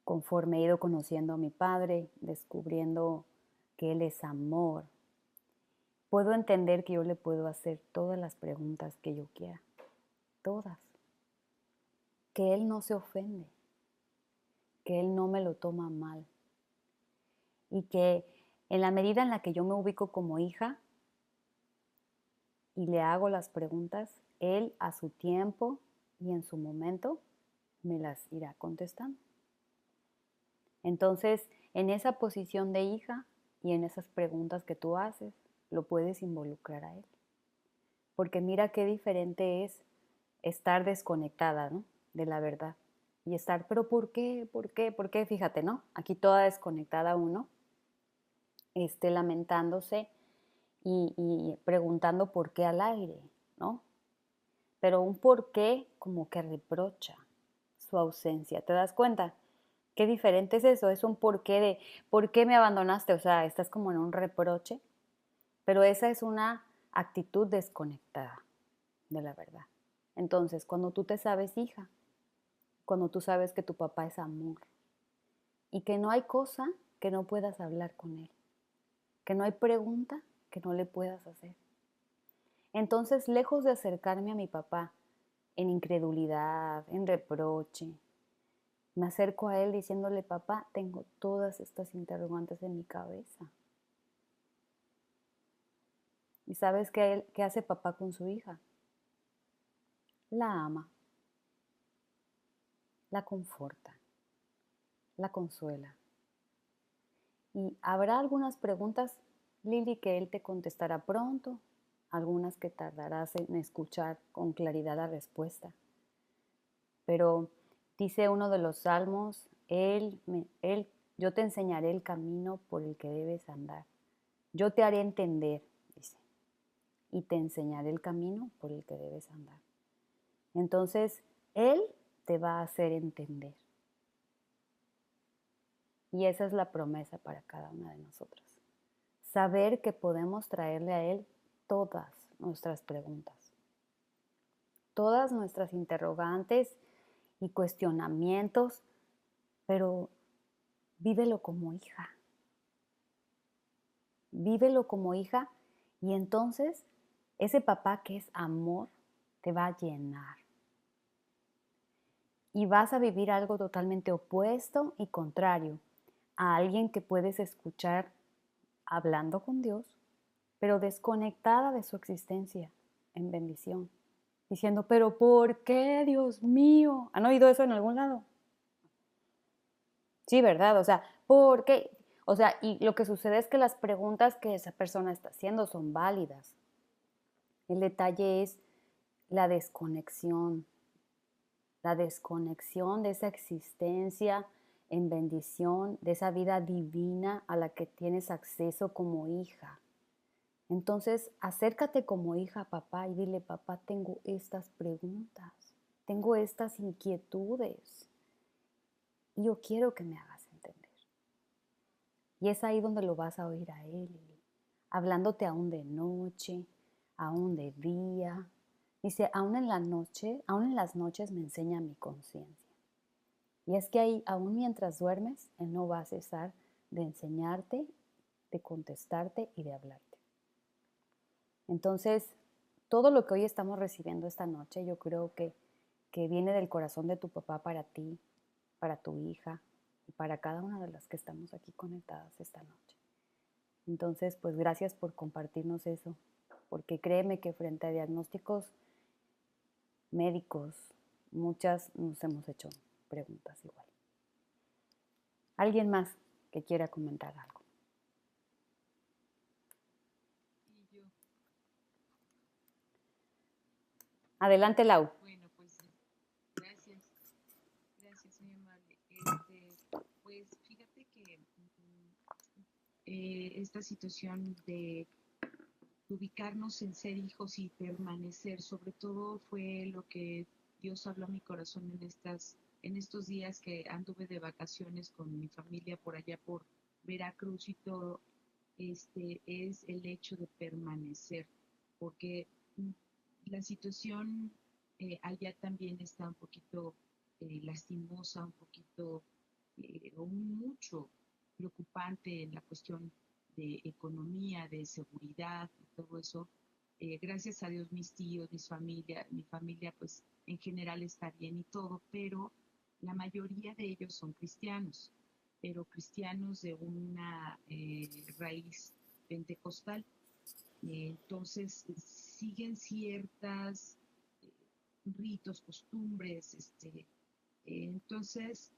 conforme he ido conociendo a mi padre, descubriendo que Él es amor, puedo entender que yo le puedo hacer todas las preguntas que yo quiera, todas, que Él no se ofende, que Él no me lo toma mal y que en la medida en la que yo me ubico como hija y le hago las preguntas, Él a su tiempo y en su momento me las irá contestando. Entonces, en esa posición de hija y en esas preguntas que tú haces, lo puedes involucrar a Él. Porque mira qué diferente es estar desconectada, ¿no?, de la verdad. Y estar, pero ¿por qué? ¿Por qué? ¿Por qué? Fíjate, ¿no? Aquí toda desconectada uno, lamentándose y preguntando por qué al aire, ¿no? Pero un por qué como que reprocha su ausencia. ¿Te das cuenta? Qué diferente es eso. Es un por qué de ¿por qué me abandonaste? O sea, estás como en un reproche, pero esa es una actitud desconectada de la verdad. Entonces, cuando tú te sabes hija, cuando tú sabes que tu papá es amor y que no hay cosa que no puedas hablar con él, que no hay pregunta que no le puedas hacer. Entonces, lejos de acercarme a mi papá en incredulidad, en reproche, me acerco a él diciéndole, papá, tengo todas estas interrogantes en mi cabeza. ¿Y sabes qué hace papá con su hija? La ama, la conforta, la consuela. Y habrá algunas preguntas, Lili, que él te contestará pronto, algunas que tardarás en escuchar con claridad la respuesta. Pero dice uno de los salmos, yo te enseñaré el camino por el que debes andar. Yo te haré entender, dice, y te enseñaré el camino por el que debes andar. Entonces, Él te va a hacer entender. Y esa es la promesa para cada una de nosotras. Saber que podemos traerle a Él todas nuestras preguntas, todas nuestras interrogantes y cuestionamientos, pero vívelo como hija. Vívelo como hija y entonces ese papá que es amor te va a llenar. Y vas a vivir algo totalmente opuesto y contrario a alguien que puedes escuchar hablando con Dios, pero desconectada de su existencia en bendición, diciendo, pero ¿por qué, Dios mío? ¿Han oído eso en algún lado? Sí, ¿verdad? O sea, ¿por qué? O sea, y lo que sucede es que las preguntas que esa persona está haciendo son válidas. El detalle es la desconexión de esa existencia en bendición, de esa vida divina a la que tienes acceso como hija. Entonces, acércate como hija a papá y dile, papá, tengo estas preguntas, tengo estas inquietudes y yo quiero que me hagas entender. Y es ahí donde lo vas a oír a él, hablándote aún de noche, aún de día. Dice, aún en las noches me enseña mi conciencia. Y es que ahí, aún mientras duermes, Él no va a cesar de enseñarte, de contestarte y de hablarte. Entonces, todo lo que hoy estamos recibiendo esta noche, yo creo que viene del corazón de tu papá para ti, para tu hija y para cada una de las que estamos aquí conectadas esta noche. Entonces, pues gracias por compartirnos eso, porque créeme que frente a diagnósticos médicos, muchas nos hemos hecho preguntas igual. ¿Alguien más que quiera comentar algo? Y yo, Adelante, Lau. bueno, pues gracias, gracias, muy amable. Pues fíjate que esta situación de ubicarnos en ser hijos y permanecer, sobre todo fue lo que Dios habló a mi corazón en estos días que anduve de vacaciones con mi familia por allá por Veracruz y todo, es el hecho de permanecer, porque la situación allá también está un poquito lastimosa, un poquito o mucho preocupante en la cuestión de economía, de seguridad y todo eso. Gracias a Dios mis tíos, mi familia pues en general está bien y todo, pero la mayoría de ellos son cristianos, pero cristianos de una raíz pentecostal. Entonces siguen ciertas ritos, costumbres, entonces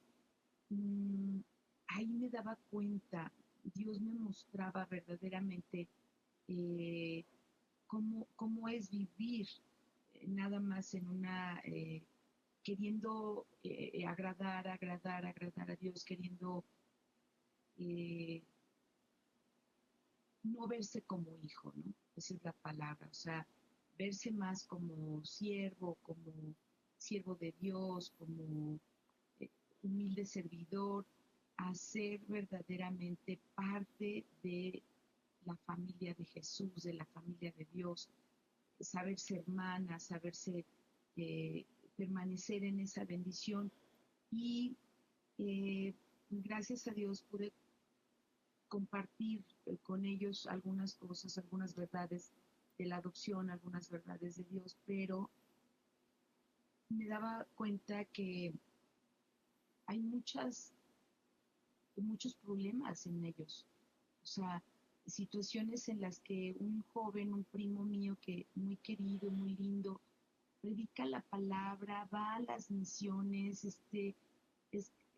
mm, ahí me daba cuenta, Dios me mostraba verdaderamente eh, cómo es vivir nada más en una, queriendo agradar a Dios, queriendo eh, no verse como hijo, ¿no? Esa es la palabra, o sea, verse más como siervo de Dios, como eh, humilde servidor, a ser verdaderamente parte de la familia de Jesús, de la familia de Dios, saberse hermana, saberse eh, permanecer en esa bendición y gracias a Dios pude compartir con ellos algunas cosas, algunas verdades de la adopción, algunas verdades de Dios, pero me daba cuenta que hay muchos problemas en ellos. O sea, situaciones en las que un joven, un primo mío que muy querido, muy lindo, predica la palabra, va a las misiones, es-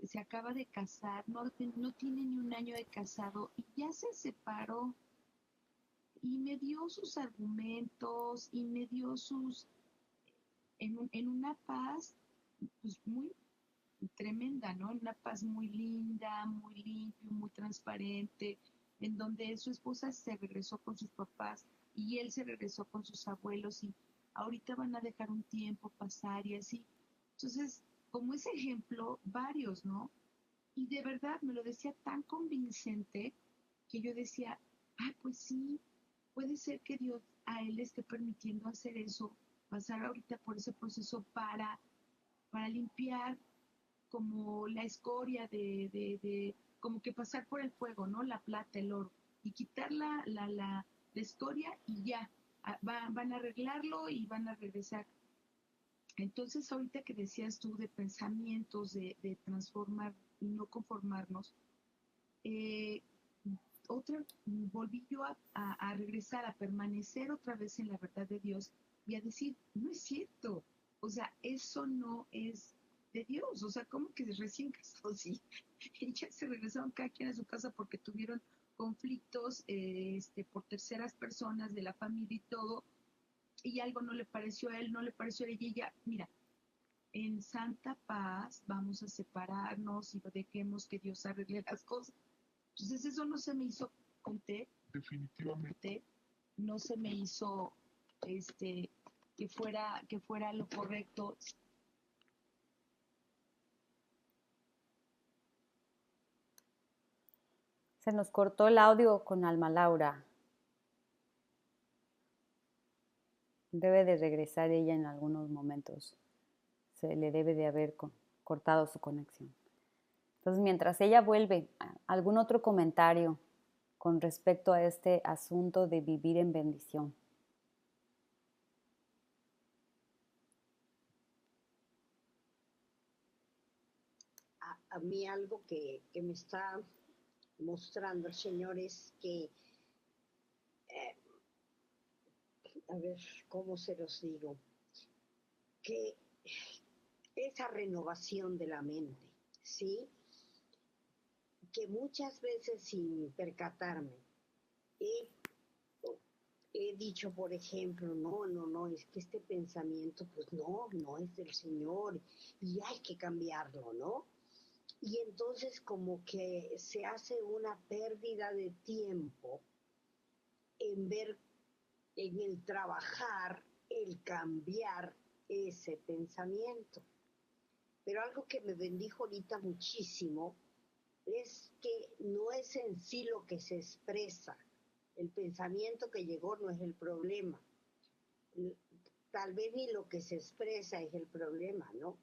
se acaba de casar, no tiene ni un año de casado y ya se separó y me dio sus argumentos y me dio en una paz pues muy tremenda, ¿no? En una paz muy linda, muy limpio, muy transparente, en donde su esposa se regresó con sus papás y él se regresó con sus abuelos y ahorita van a dejar un tiempo pasar y así. Entonces, como ese ejemplo, varios, ¿no? Y de verdad me lo decía tan convincente que yo decía, ah, pues sí, puede ser que Dios a él le esté permitiendo hacer eso, pasar ahorita por ese proceso para limpiar como la escoria como que pasar por el fuego, ¿no? La plata, el oro, y quitar la escoria y ya, van a arreglarlo y van a regresar. Entonces, ahorita que decías tú de pensamientos, de transformar y no conformarnos, eh, volví yo a regresar, a permanecer otra vez en la verdad de Dios y a decir, no es cierto, o sea, eso no es de Dios, o sea, ¿cómo que recién casados y ya se regresaron cada quien a su casa porque tuvieron conflictos por terceras personas de la familia y todo, y algo no le pareció a él, no le pareció a ella, y ya, mira, en santa paz vamos a separarnos y dejemos que Dios arregle las cosas. Entonces eso no se me hizo, definitivamente, no se me hizo que fuera lo correcto. Se nos cortó el audio con Alma Laura. Debe de regresar ella en algunos momentos. Se le debe de haber cortado su conexión. Entonces, mientras ella vuelve, ¿algún otro comentario con respecto a este asunto de vivir en bendición? A mí algo que me está mostrando el Señor es que, a ver, ¿cómo se los digo? Que esa renovación de la mente, ¿sí? Que muchas veces sin percatarme he, he dicho, por ejemplo, no, es que este pensamiento, pues no es del Señor y hay que cambiarlo, ¿no? Y entonces como que se hace una pérdida de tiempo en ver, en el trabajar, el cambiar ese pensamiento. Pero algo que me bendijo ahorita muchísimo es que no es en sí lo que se expresa. El pensamiento que llegó no es el problema. Tal vez ni lo que se expresa es el problema, ¿no?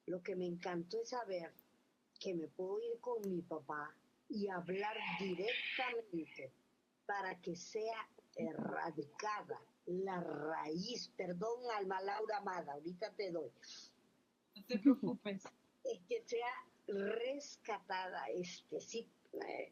Lo que me encantó es saber que me puedo ir con mi papá y hablar directamente para que sea erradicada la raíz. Perdón, Alma Laura amada, ahorita te doy. No te preocupes. Es que sea rescatada, sí,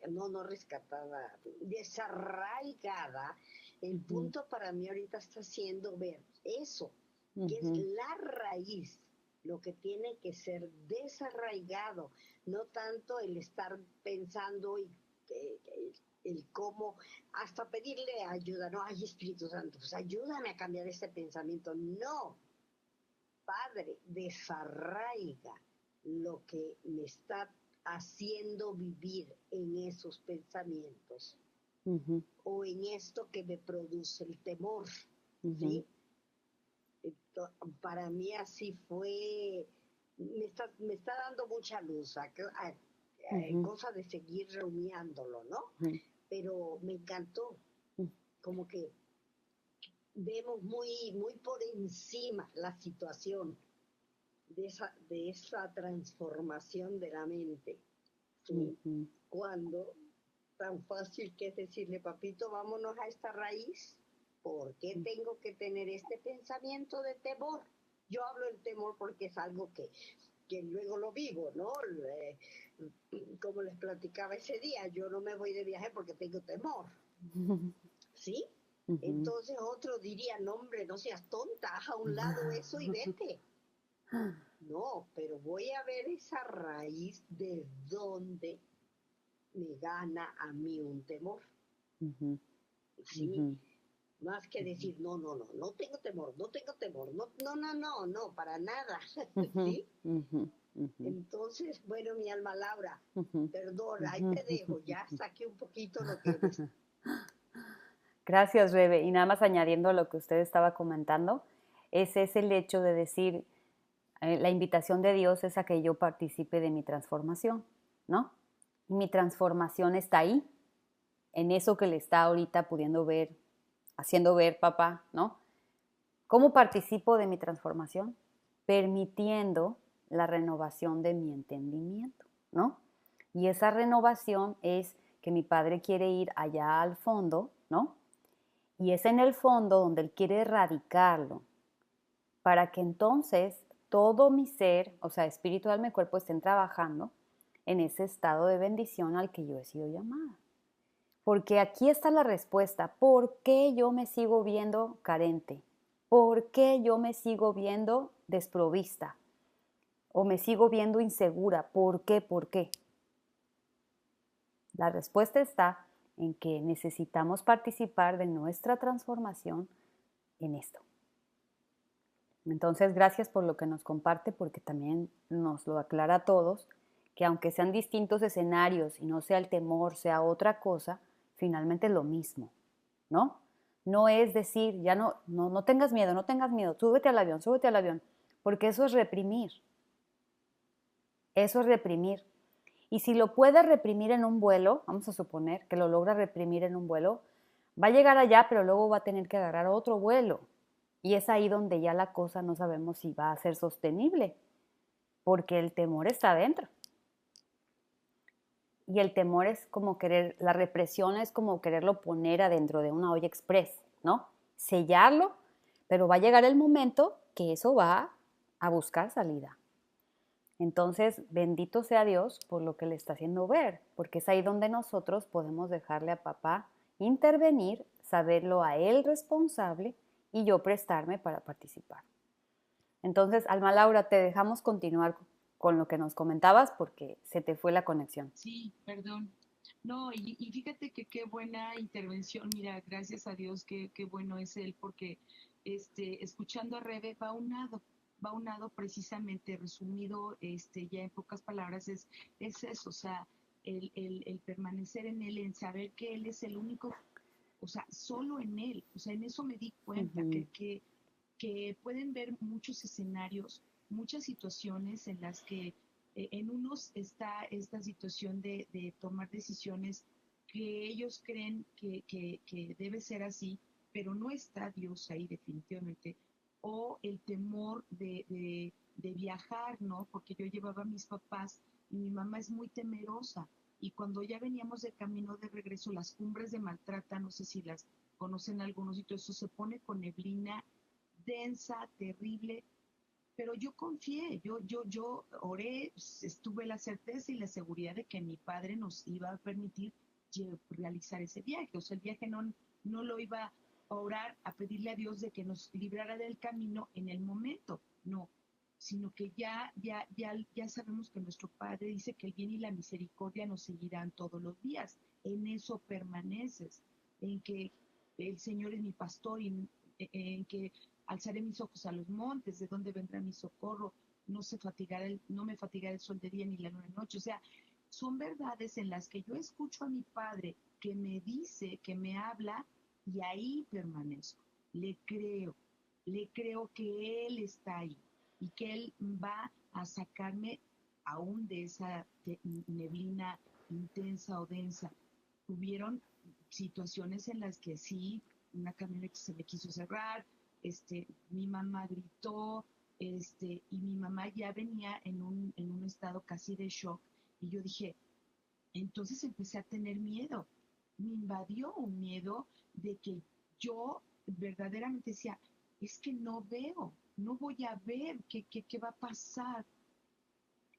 no rescatada, desarraigada. El punto para mí ahorita está siendo ver eso, que es la raíz, lo que tiene que ser desarraigado, no tanto el estar pensando y el cómo, hasta pedirle ayuda, no, ay Espíritu Santo, pues ayúdame a cambiar este pensamiento. No, Padre, desarraiga lo que me está haciendo vivir en esos pensamientos o en esto que me produce el temor, ¿sí? Para mí así fue, me está dando mucha luz, cosa de seguir reuniándolo, ¿no? Pero me encantó, como que vemos muy por encima la situación de esa transformación de la mente, ¿sí? Cuando tan fácil que es decirle, papito, vámonos a esta raíz. ¿Por qué tengo que tener este pensamiento de temor? Yo hablo del temor porque es algo que luego lo vivo, ¿no? Como les platicaba ese día, yo no me voy de viaje porque tengo temor, ¿sí? Entonces otro diría, no hombre, no seas tonta, haz a un lado eso y vete. No, pero voy a ver esa raíz de donde me gana a mí un temor. ¿Sí? Más que decir, no tengo temor, no, para nada. ¿Sí? Entonces, bueno, mi alma Laura, perdón, ahí te dejo, ya saqué un poquito lo que... Gracias, Rebe. Y nada más añadiendo a lo que usted estaba comentando, ese es el hecho de decir, la invitación de Dios es a que yo participe de mi transformación, ¿no? Y mi transformación está ahí, en eso que le está ahorita pudiendo ver, haciendo ver, papá, ¿no? ¿Cómo participo de mi transformación? Permitiendo la renovación de mi entendimiento, ¿no? Y esa renovación es que mi padre quiere ir allá al fondo, ¿no? Y es en el fondo donde él quiere erradicarlo, para que entonces todo mi ser, o sea, espíritu, alma y cuerpo, estén trabajando en ese estado de bendición al que yo he sido llamada. Porque aquí está la respuesta. ¿Por qué yo me sigo viendo carente? ¿Por qué yo me sigo viendo desprovista? ¿O me sigo viendo insegura? ¿Por qué? ¿Por qué? La respuesta está en que necesitamos participar de nuestra transformación en esto. Entonces, gracias por lo que nos comparte, porque también nos lo aclara a todos, que aunque sean distintos escenarios y no sea el temor, sea otra cosa, finalmente es lo mismo, ¿no? No es decir, ya no tengas miedo, súbete al avión, porque eso es reprimir. Eso es reprimir. Y si lo puede reprimir en un vuelo, vamos a suponer que lo logra reprimir en un vuelo, va a llegar allá, pero luego va a tener que agarrar otro vuelo. Y es ahí donde ya la cosa no sabemos si va a ser sostenible, porque el temor está adentro. Y el temor es como querer, la represión es como quererlo poner adentro de una olla express, ¿no? Sellarlo, pero va a llegar el momento que eso va a buscar salida. Entonces, bendito sea Dios por lo que le está haciendo ver, porque es ahí donde nosotros podemos dejarle a papá intervenir, saberlo a él responsable y yo prestarme para participar. Entonces, Alma Laura, te dejamos continuar con lo que nos comentabas porque se te fue la conexión. Sí, perdón. No, y fíjate que qué buena intervención, mira, gracias a Dios, qué bueno es él, porque escuchando a Rebe va unado precisamente, resumido, ya en pocas palabras, es eso, o sea, el permanecer en él, en saber que él es el único, o sea, solo en él, o sea, en eso me di cuenta, Ujú. que pueden ver muchos escenarios, muchas situaciones en las que en unos está esta situación de tomar decisiones que ellos creen que debe ser así, pero no está Dios ahí definitivamente, o el temor de viajar, ¿no? Porque yo llevaba a mis papás y mi mamá es muy temerosa. Y cuando ya veníamos de camino de regreso, las cumbres de Maltrata, no sé si las conocen algunos sitios, eso se pone con neblina densa, terrible, pero yo confié, yo oré, estuve la certeza y la seguridad de que mi padre nos iba a permitir realizar ese viaje, o sea, el viaje no lo iba a orar, a pedirle a Dios de que nos librara del camino en el momento, no, sino que ya sabemos que nuestro Padre dice que el bien y la misericordia nos seguirán todos los días, en eso permaneces, en que el Señor es mi pastor y en que alzaré mis ojos a los montes, de dónde vendrá mi socorro, no me fatigará el sol de día ni la luna de noche. O sea, son verdades en las que yo escucho a mi padre que me dice, que me habla, y ahí permanezco. Le le creo que él está ahí y que él va a sacarme aún de esa neblina intensa o densa. Hubieron situaciones en las que sí, una camioneta se me quiso cerrar, mi mamá gritó, y mi mamá ya venía en un estado casi de shock, y yo dije, entonces empecé a tener miedo, me invadió un miedo de que yo verdaderamente decía, es que no veo, no voy a ver qué va a pasar.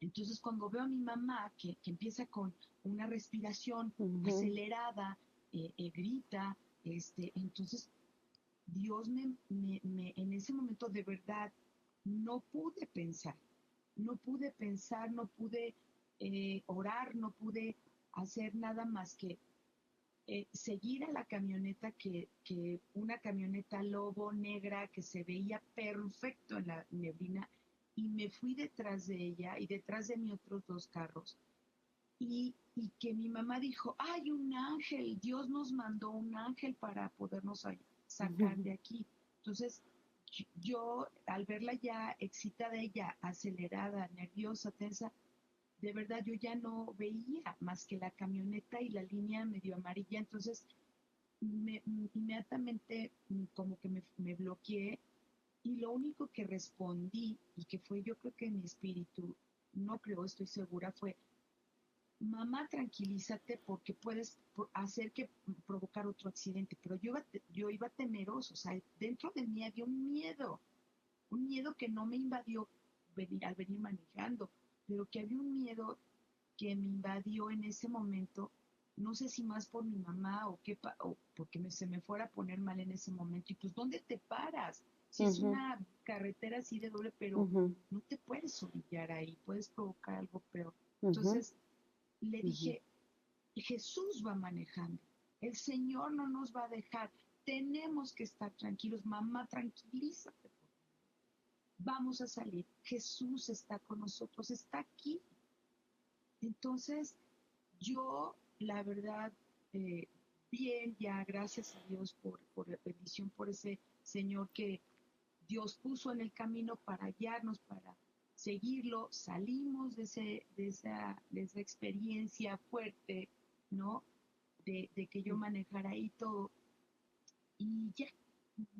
Entonces cuando veo a mi mamá que empieza con una respiración Ujú. acelerada, grita, entonces Dios en ese momento de verdad no pude pensar, no pude orar, no pude hacer nada más que seguir a la camioneta que una camioneta lobo negra que se veía perfecto en la neblina y me fui detrás de ella y detrás de mí otros dos carros y que mi mamá dijo, hay un ángel, Dios nos mandó un ángel para podernos sacar de aquí. Entonces, yo al verla ya excitada ella, acelerada, nerviosa, tensa, de verdad yo ya no veía más que la camioneta y la línea medio amarilla, entonces inmediatamente como que me bloqueé y lo único que respondí y que fue yo creo que en mi espíritu, no creo, estoy segura, fue mamá, tranquilízate porque puedes hacer que provocar otro accidente, pero yo iba temeroso, o sea, dentro de mí había un miedo que no me invadió al venir manejando, pero que había un miedo que me invadió en ese momento, no sé si más por mi mamá o porque se me fuera a poner mal en ese momento, y pues ¿dónde te paras? Si es Ujú. una carretera así de doble, pero Ujú. no te puedes orillar ahí, puedes provocar algo peor. Ujú. Entonces, le Ujú. dije, Jesús va manejando, el Señor no nos va a dejar, tenemos que estar tranquilos, mamá, tranquilízate, vamos a salir, Jesús está con nosotros, está aquí. Entonces, yo, la verdad, eh, bien, ya gracias a Dios por la bendición, por ese Señor que Dios puso en el camino para guiarnos, para seguirlo, salimos de esa experiencia fuerte, ¿no? De que yo manejara ahí todo y ya,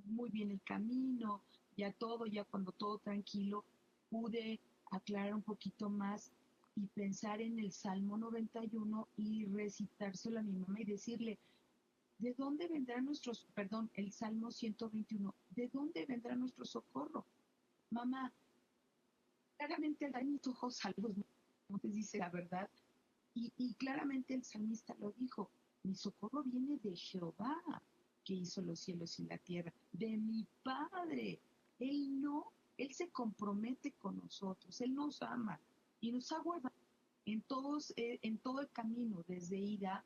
muy bien el camino, ya todo, ya cuando todo tranquilo, pude aclarar un poquito más y pensar en el Salmo 91 y recitárselo a mi mamá y decirle, ¿de dónde vendrá perdón, el Salmo 121, ¿de dónde vendrá nuestro socorro? Mamá, claramente da mis ojos a los montes, dice la verdad, y claramente el salmista lo dijo, mi socorro viene de Jehová, que hizo los cielos y la tierra, de mi Padre. Él no Él se compromete con nosotros, Él nos ama y nos ha guardado en todo el camino, desde ida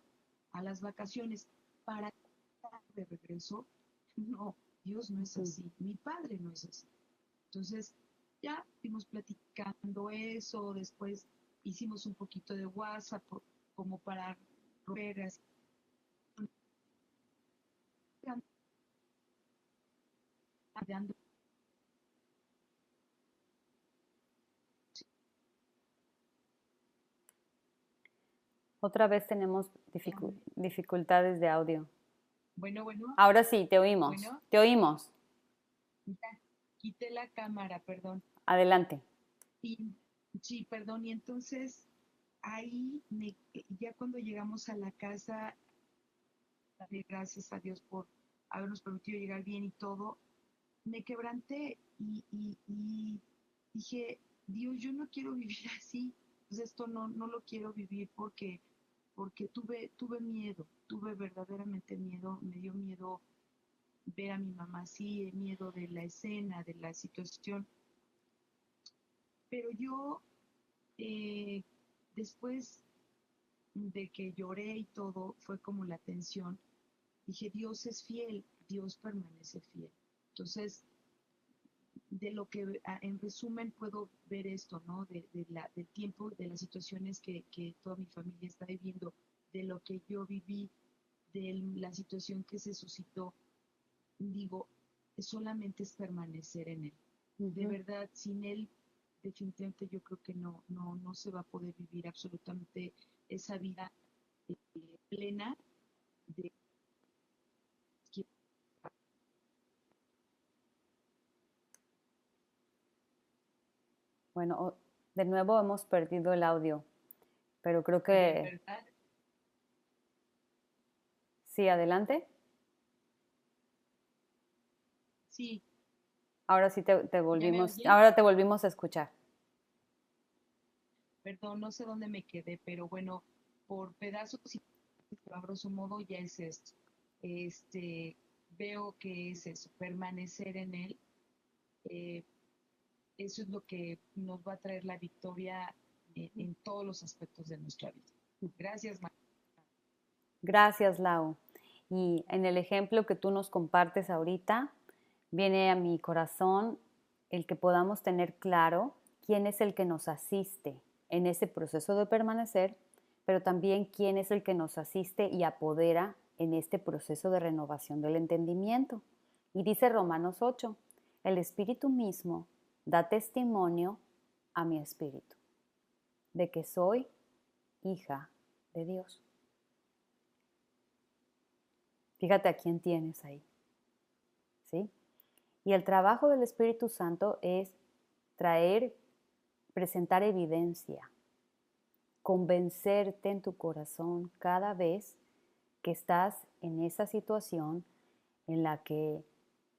a las vacaciones, para estar de regreso. No, Dios no es así, mi Padre no es así. Entonces, ya fuimos platicando eso, después hicimos un poquito de WhatsApp como para romper así, dando. Otra vez tenemos dificultades de audio. Bueno, Ahora sí, te oímos. Bueno. Te oímos. Ya, quité la cámara, perdón. Adelante. Y sí, perdón, y entonces ahí, ya cuando llegamos a la casa, darle gracias a Dios por habernos permitido llegar bien y todo, me quebranté y dije, Dios, yo no quiero vivir así, pues esto no lo quiero vivir porque tuve miedo, tuve verdaderamente miedo, me dio miedo ver a mi mamá así, miedo de la escena, de la situación, pero yo después de que lloré y todo, fue como la tensión. Dije, Dios es fiel, Dios permanece fiel. Entonces, de lo que en resumen puedo ver esto, ¿no? Del tiempo, de las situaciones que toda mi familia está viviendo, de lo que yo viví, de la situación que se suscitó, digo, solamente es permanecer en Él. De verdad, sin Él, definitivamente yo creo que no se va a poder vivir absolutamente esa vida plena de que Bueno, de nuevo hemos perdido el audio, pero creo de que verdad. sí, adelante. Sí, Ahora sí te ¿ya me volvimos, oyen? ahora te volvimos a escuchar. Perdón, no sé dónde me quedé, pero bueno, por pedazos y a grosso modo ya es esto. Veo que es eso, permanecer en Él. eh, Eso es lo que nos va a traer la victoria en todos los aspectos de nuestra vida. Gracias, María. Gracias, Lau. Y en el ejemplo que tú nos compartes ahorita, viene a mi corazón el que podamos tener claro quién es el que nos asiste en ese proceso de permanecer, pero también quién es el que nos asiste y apodera en este proceso de renovación del entendimiento. Y dice Romanos 8, el Espíritu mismo da testimonio a mi espíritu de que soy hija de Dios. Fíjate a quién tienes ahí, ¿sí? Y el trabajo del Espíritu Santo es presentar evidencia, convencerte en tu corazón cada vez que estás en esa situación en la que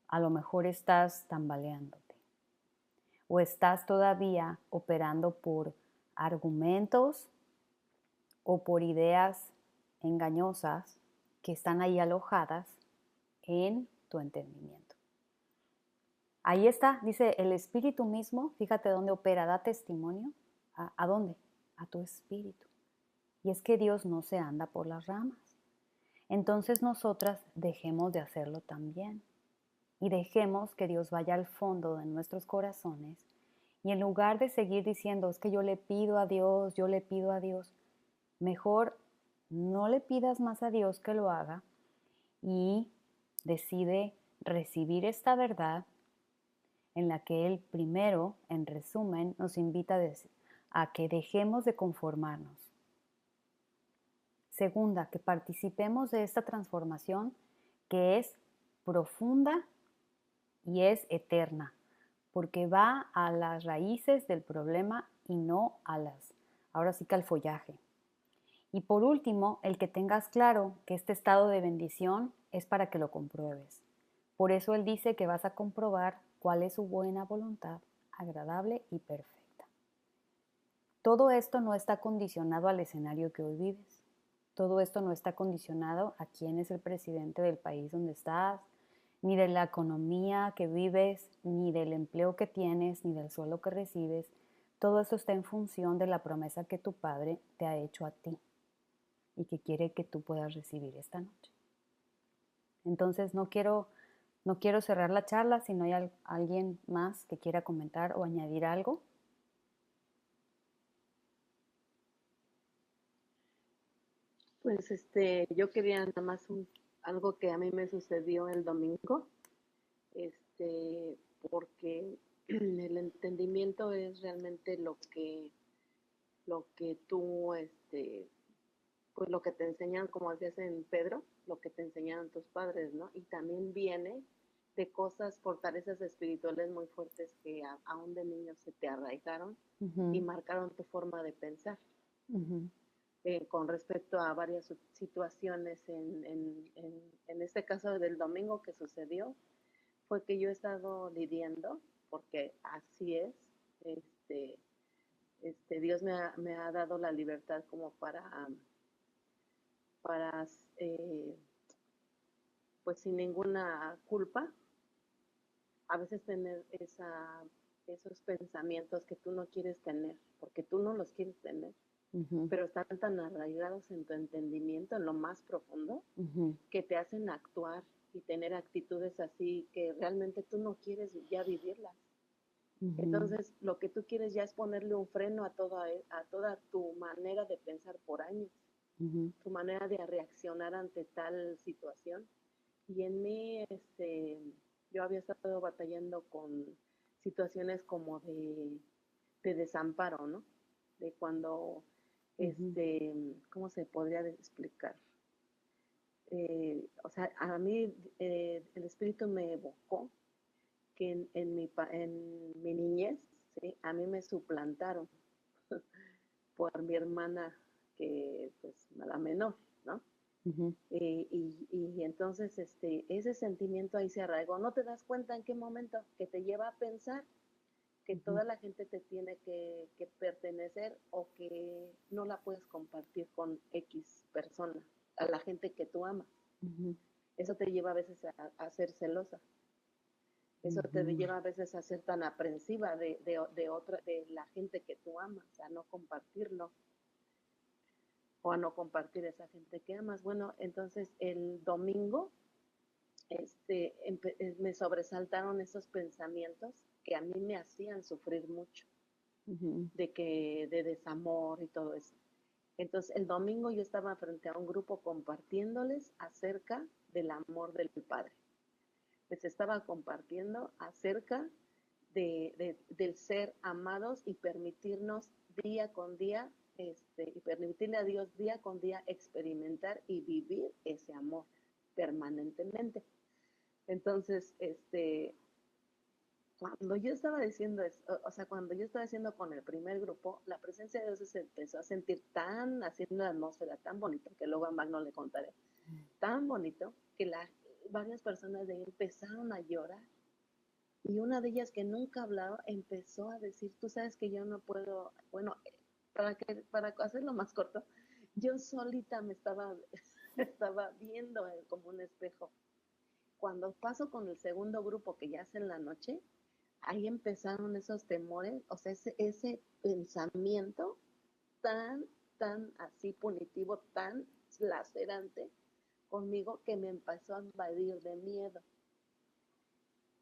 a lo mejor estás tambaleándote o estás todavía operando por argumentos o por ideas engañosas que están ahí alojadas en tu entendimiento. Ahí está, dice el espíritu mismo, fíjate dónde opera, da testimonio. ¿A dónde? A tu espíritu. Y es que Dios no se anda por las ramas. Entonces nosotras dejemos de hacerlo también. Y dejemos que Dios vaya al fondo de nuestros corazones. Y en lugar de seguir diciendo, es que yo le pido a Dios, yo le pido a Dios, mejor no le pidas más a Dios que lo haga y decide recibir esta verdad en la que Él primero, en resumen, nos invita a que dejemos de conformarnos. Segunda, que participemos de esta transformación que es profunda y es eterna, porque va a las raíces del problema y no ahora sí que al follaje. Y por último, el que tengas claro que este estado de bendición es para que lo compruebes. Por eso Él dice que vas a comprobar cuál es su buena voluntad, agradable y perfecta. Todo esto no está condicionado al escenario que hoy vives. Todo esto no está condicionado a quién es el presidente del país donde estás, ni de la economía que vives, ni del empleo que tienes, ni del sueldo que recibes. Todo eso está en función de la promesa que tu Padre te ha hecho a ti y que quiere que tú puedas recibir esta noche. Entonces no quiero cerrar la charla si no hay alguien más que quiera comentar o añadir algo. Pues yo quería nada más algo que a mí me sucedió el domingo, porque el entendimiento es realmente lo que tú, pues lo que te enseñan, como decías en Pedro, lo que te enseñaron tus padres, ¿no? Y también viene de cosas, fortalezas espirituales muy fuertes que aún de niños se te arraigaron y marcaron tu forma de pensar. Con respecto a varias situaciones en este caso del domingo que sucedió, fue que yo he estado lidiando, porque así es, Dios me ha dado la libertad como para pues sin ninguna culpa, a veces tener esos pensamientos que tú no quieres tener, porque tú no los quieres tener, pero están tan arraigados en tu entendimiento, en lo más profundo, que te hacen actuar y tener actitudes así que realmente tú no quieres ya vivirlas. Entonces, lo que tú quieres ya es ponerle un freno a toda tu manera de pensar por años, tu manera de reaccionar ante tal situación. Y en mí, yo había estado batallando con situaciones como de desamparo, ¿no? De cuando, ¿cómo se podría explicar? O sea, a mí el Espíritu me evocó que en mi niñez, ¿sí? A mí me suplantaron por mi hermana, que pues la menor, ¿no? Y entonces ese sentimiento ahí se arraigó. ¿No te das cuenta en qué momento? Que te lleva a pensar que toda la gente te tiene que pertenecer o que no la puedes compartir con X persona, a la gente que tú amas. Eso te lleva a veces a ser celosa. Eso te lleva a veces a ser tan aprensiva de la gente que tú amas, a no compartirlo o a no compartir esa gente que amas. Bueno, entonces el domingo me sobresaltaron esos pensamientos que a mí me hacían sufrir mucho, de desamor y todo eso. Entonces el domingo yo estaba frente a un grupo compartiéndoles acerca del amor del Padre. Les estaba compartiendo acerca del ser amados y permitirnos día con día, y permitirle a Dios día con día experimentar y vivir ese amor permanentemente. Entonces, cuando yo estaba diciendo eso, o sea, cuando yo estaba haciendo con el primer grupo, la presencia de Dios se empezó a sentir tan, haciendo una atmósfera tan bonita, que luego a Magno le contaré, tan bonito, que varias personas de ahí empezaron a llorar. Y una de ellas que nunca hablaba empezó a decir, tú sabes que yo no puedo, bueno, para hacerlo más corto, yo solita me estaba viendo como un espejo. Cuando paso con el segundo grupo, que ya es en la noche, ahí empezaron esos temores, o sea, ese pensamiento tan así punitivo, tan lacerante conmigo, que me empezó a invadir de miedo.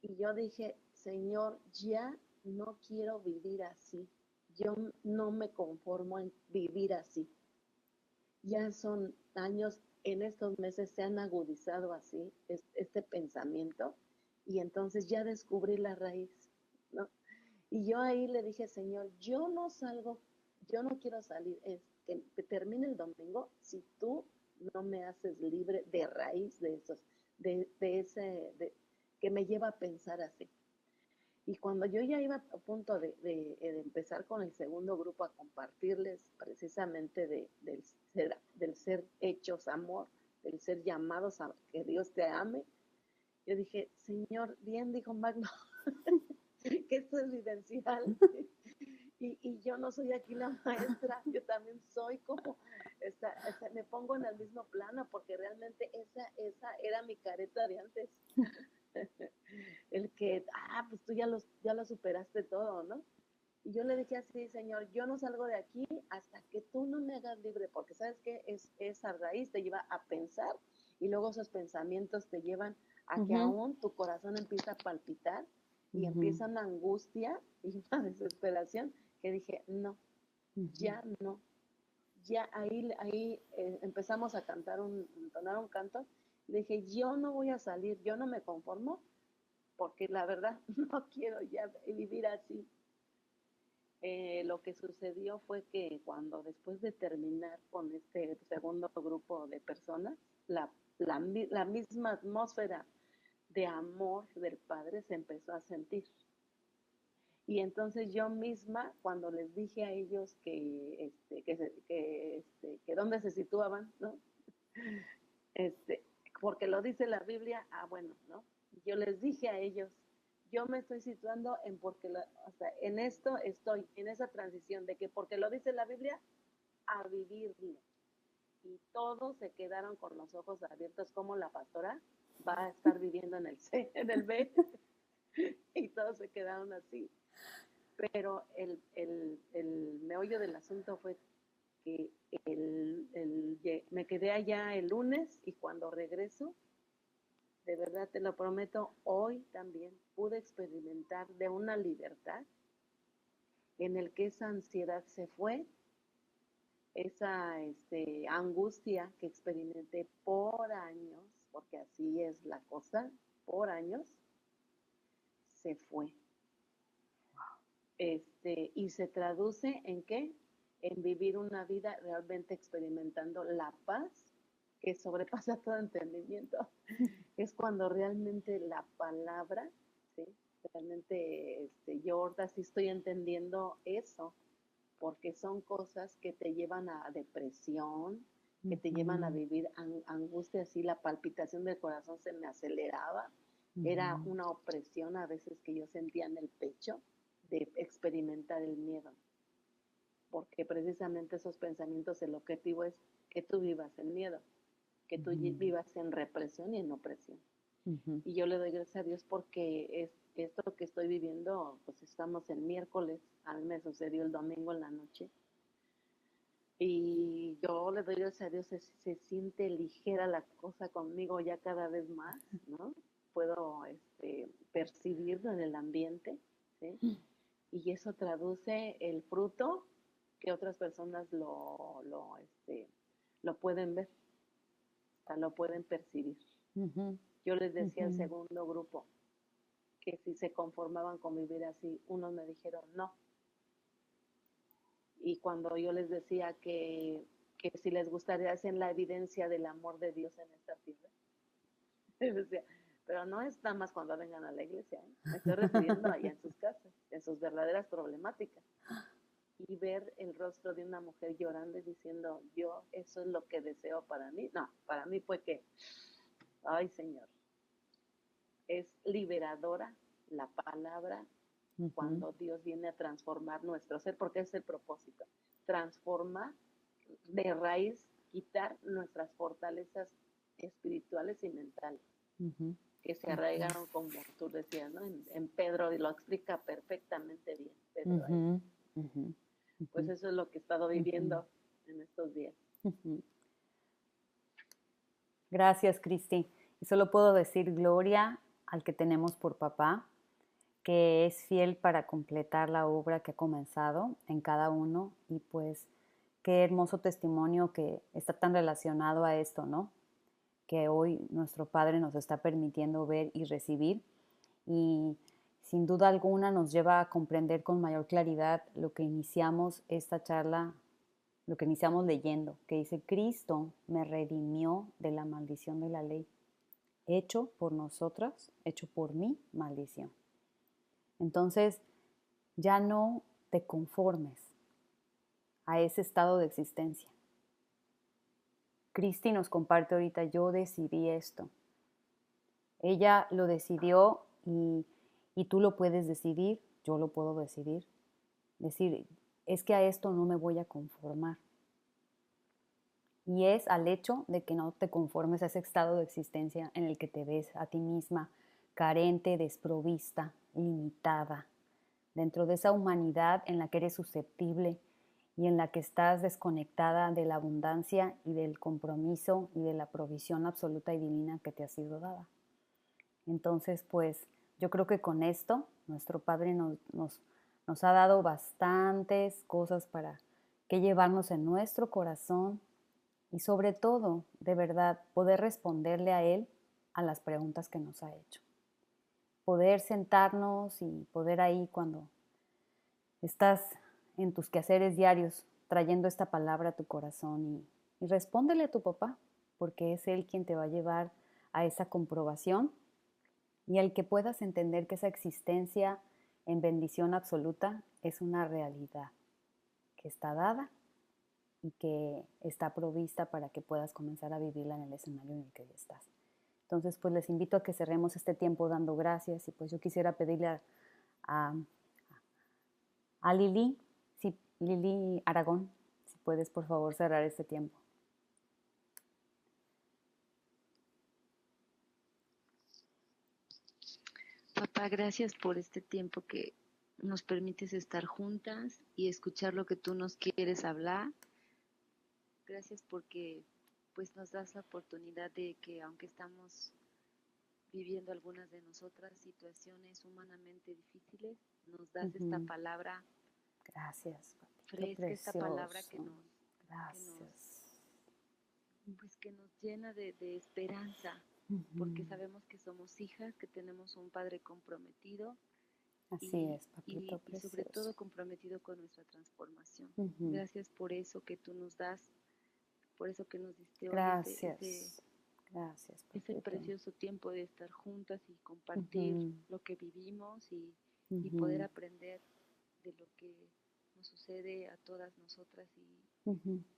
Y yo dije, Señor, ya no quiero vivir así. Yo no me conformo en vivir así. Ya son años, en estos meses se han agudizado así este pensamiento, y entonces ya descubrí la raíz, ¿no? Y yo ahí le dije, Señor, yo no salgo, yo no quiero salir, que termine el domingo si tú no me haces libre de raíz de esos, que me lleva a pensar así. Y cuando yo ya iba a punto de empezar con el segundo grupo a compartirles precisamente del ser hechos amor, del ser llamados a que Dios te ame, yo dije, Señor, bien dijo Magno, que esto es vivencial. Y yo no soy aquí la maestra, yo también soy como, me pongo en el mismo plano, porque realmente esa era mi careta de antes. El que, pues tú ya lo superaste todo, ¿no? Y yo le dije así, Señor, yo no salgo de aquí hasta que tú no me hagas libre, porque sabes que esa raíz te lleva a pensar y luego esos pensamientos te llevan a que Ujú, aún tu corazón empieza a palpitar y ujú, empieza una angustia y una desesperación que dije, no, ujú, ya no. Ya ahí empezamos a entonar un canto. Le dije, yo no voy a salir, yo no me conformo, porque la verdad no quiero ya vivir así. Lo que sucedió fue que cuando después de terminar con este segundo grupo de personas, la misma atmósfera de amor del Padre se empezó a sentir. Y entonces yo misma, cuando les dije a ellos que dónde se situaban, ¿no? Este, porque lo dice la Biblia, bueno, ¿no? Yo les dije a ellos, yo me estoy situando en o sea, en esto estoy, en esa transición de que porque lo dice la Biblia, a vivirlo. Y todos se quedaron con los ojos abiertos como la pastora va a estar viviendo en el C, en el B, y todos se quedaron así. Pero el meollo del asunto fue que me quedé allá el lunes y cuando regreso, de verdad te lo prometo, hoy también pude experimentar de una libertad en el que esa ansiedad se fue, esa angustia que experimenté por años, porque así es la cosa, por años, se fue. Y se traduce en qué? En vivir una vida realmente experimentando la paz que sobrepasa todo entendimiento. Es cuando realmente la palabra, ¿sí? Realmente yo ahorita sí estoy entendiendo eso, porque son cosas que te llevan a depresión, que te llevan a ujú, vivir angustia, así la palpitación del corazón se me aceleraba, era ujú, una opresión a veces que yo sentía en el pecho de experimentar el miedo, porque precisamente esos pensamientos, el objetivo es que tú vivas en miedo, que tú ujú, vivas en represión y en opresión. ujú, Y yo le doy gracias a Dios porque esto que estoy viviendo, pues estamos en miércoles, a mí me sucedió el domingo en la noche, y yo le doy gracias a Dios, se siente ligera la cosa conmigo ya cada vez más, ¿no? Puedo percibirlo en el ambiente, ¿sí? Y eso traduce el fruto que otras personas lo pueden ver, o sea, lo pueden percibir. ujú, Yo les decía al ujú, segundo grupo que si se conformaban con vivir así, unos me dijeron no. Y cuando yo les decía que si les gustaría hacer la evidencia del amor de Dios en esta tierra, les decía, pero no es nada más cuando vengan a la iglesia, ¿eh? Me estoy refiriendo allá en sus casas, en sus verdaderas problemáticas. Y ver el rostro de una mujer llorando y diciendo, yo, eso es lo que deseo para mí. No, para mí fue que, ay Señor, es liberadora la palabra ujú, cuando Dios viene a transformar nuestro ser, porque es el propósito, transformar de raíz, quitar nuestras fortalezas espirituales y mentales, ujú, que se ujú, arraigaron, como tú decías, ¿no? En Pedro, y lo explica perfectamente bien Pedro ahí. ujú, ujú, Pues ujú, eso es lo que he estado ujú, viviendo en estos días. ujú. Gracias, Cristi. Y solo puedo decir gloria al que tenemos por papá, que es fiel para completar la obra que ha comenzado en cada uno y pues qué hermoso testimonio que está tan relacionado a esto, ¿no? Que hoy nuestro Padre nos está permitiendo ver y recibir y sin duda alguna nos lleva a comprender con mayor claridad lo que iniciamos esta charla, lo que iniciamos leyendo, que dice, Cristo me redimió de la maldición de la ley, hecho por nosotras, hecho por mi maldición. Entonces, ya no te conformes a ese estado de existencia. Cristi nos comparte ahorita, yo decidí esto. Ella lo decidió y tú lo puedes decidir, yo lo puedo decidir. Decir, es que a esto no me voy a conformar. Y es al hecho de que no te conformes a ese estado de existencia en el que te ves a ti misma carente, desprovista, limitada, dentro de esa humanidad en la que eres susceptible y en la que estás desconectada de la abundancia y del compromiso y de la provisión absoluta y divina que te ha sido dada. Entonces, pues, yo creo que con esto nuestro Padre nos ha dado bastantes cosas para que llevarnos en nuestro corazón y sobre todo, de verdad, poder responderle a Él a las preguntas que nos ha hecho. Poder sentarnos y poder ahí cuando estás en tus quehaceres diarios trayendo esta palabra a tu corazón y respóndele a tu papá, porque es Él quien te va a llevar a esa comprobación y al que puedas entender que esa existencia en bendición absoluta es una realidad que está dada y que está provista para que puedas comenzar a vivirla en el escenario en el que ya estás. Entonces, pues les invito a que cerremos este tiempo dando gracias y pues yo quisiera pedirle a Lili, Lili Aragón, si puedes por favor cerrar este tiempo. Papá, gracias por este tiempo que nos permites estar juntas y escuchar lo que tú nos quieres hablar. Gracias porque pues nos das la oportunidad de que aunque estamos viviendo algunas de nosotras situaciones humanamente difíciles, nos das esta palabra. Gracias, papi, fresca, esta palabra que nos llena de esperanza, porque sabemos que somos hijas, que tenemos un Padre comprometido. Así es, papito y sobre todo comprometido con nuestra transformación. Gracias por eso que tú nos das, por eso que nos diste hoy ese precioso tiempo de estar juntas y compartir lo que vivimos y poder aprender de lo que nos sucede a todas nosotras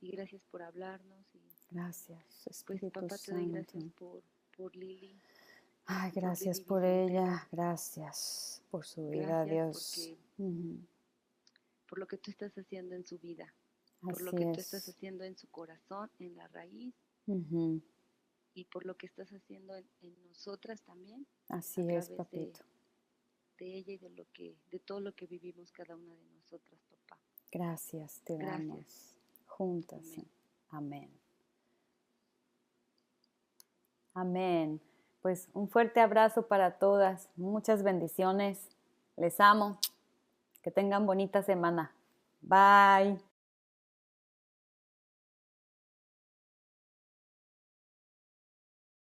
y gracias por hablarnos gracias, Espíritu pues papá, te doy gracias por Lili. Ay, gracias por ella, gracias por su vida, Dios. Por lo que tú estás haciendo en su vida, por lo que tú estás haciendo en su corazón, en la raíz, y por lo que estás haciendo en nosotras también. Así es, papito. De ella y de todo lo que vivimos cada una de nosotras, papá. Gracias, te damos juntas. Amén. Amén. Pues un fuerte abrazo para todas. Muchas bendiciones. Les amo. Que tengan bonita semana. Bye.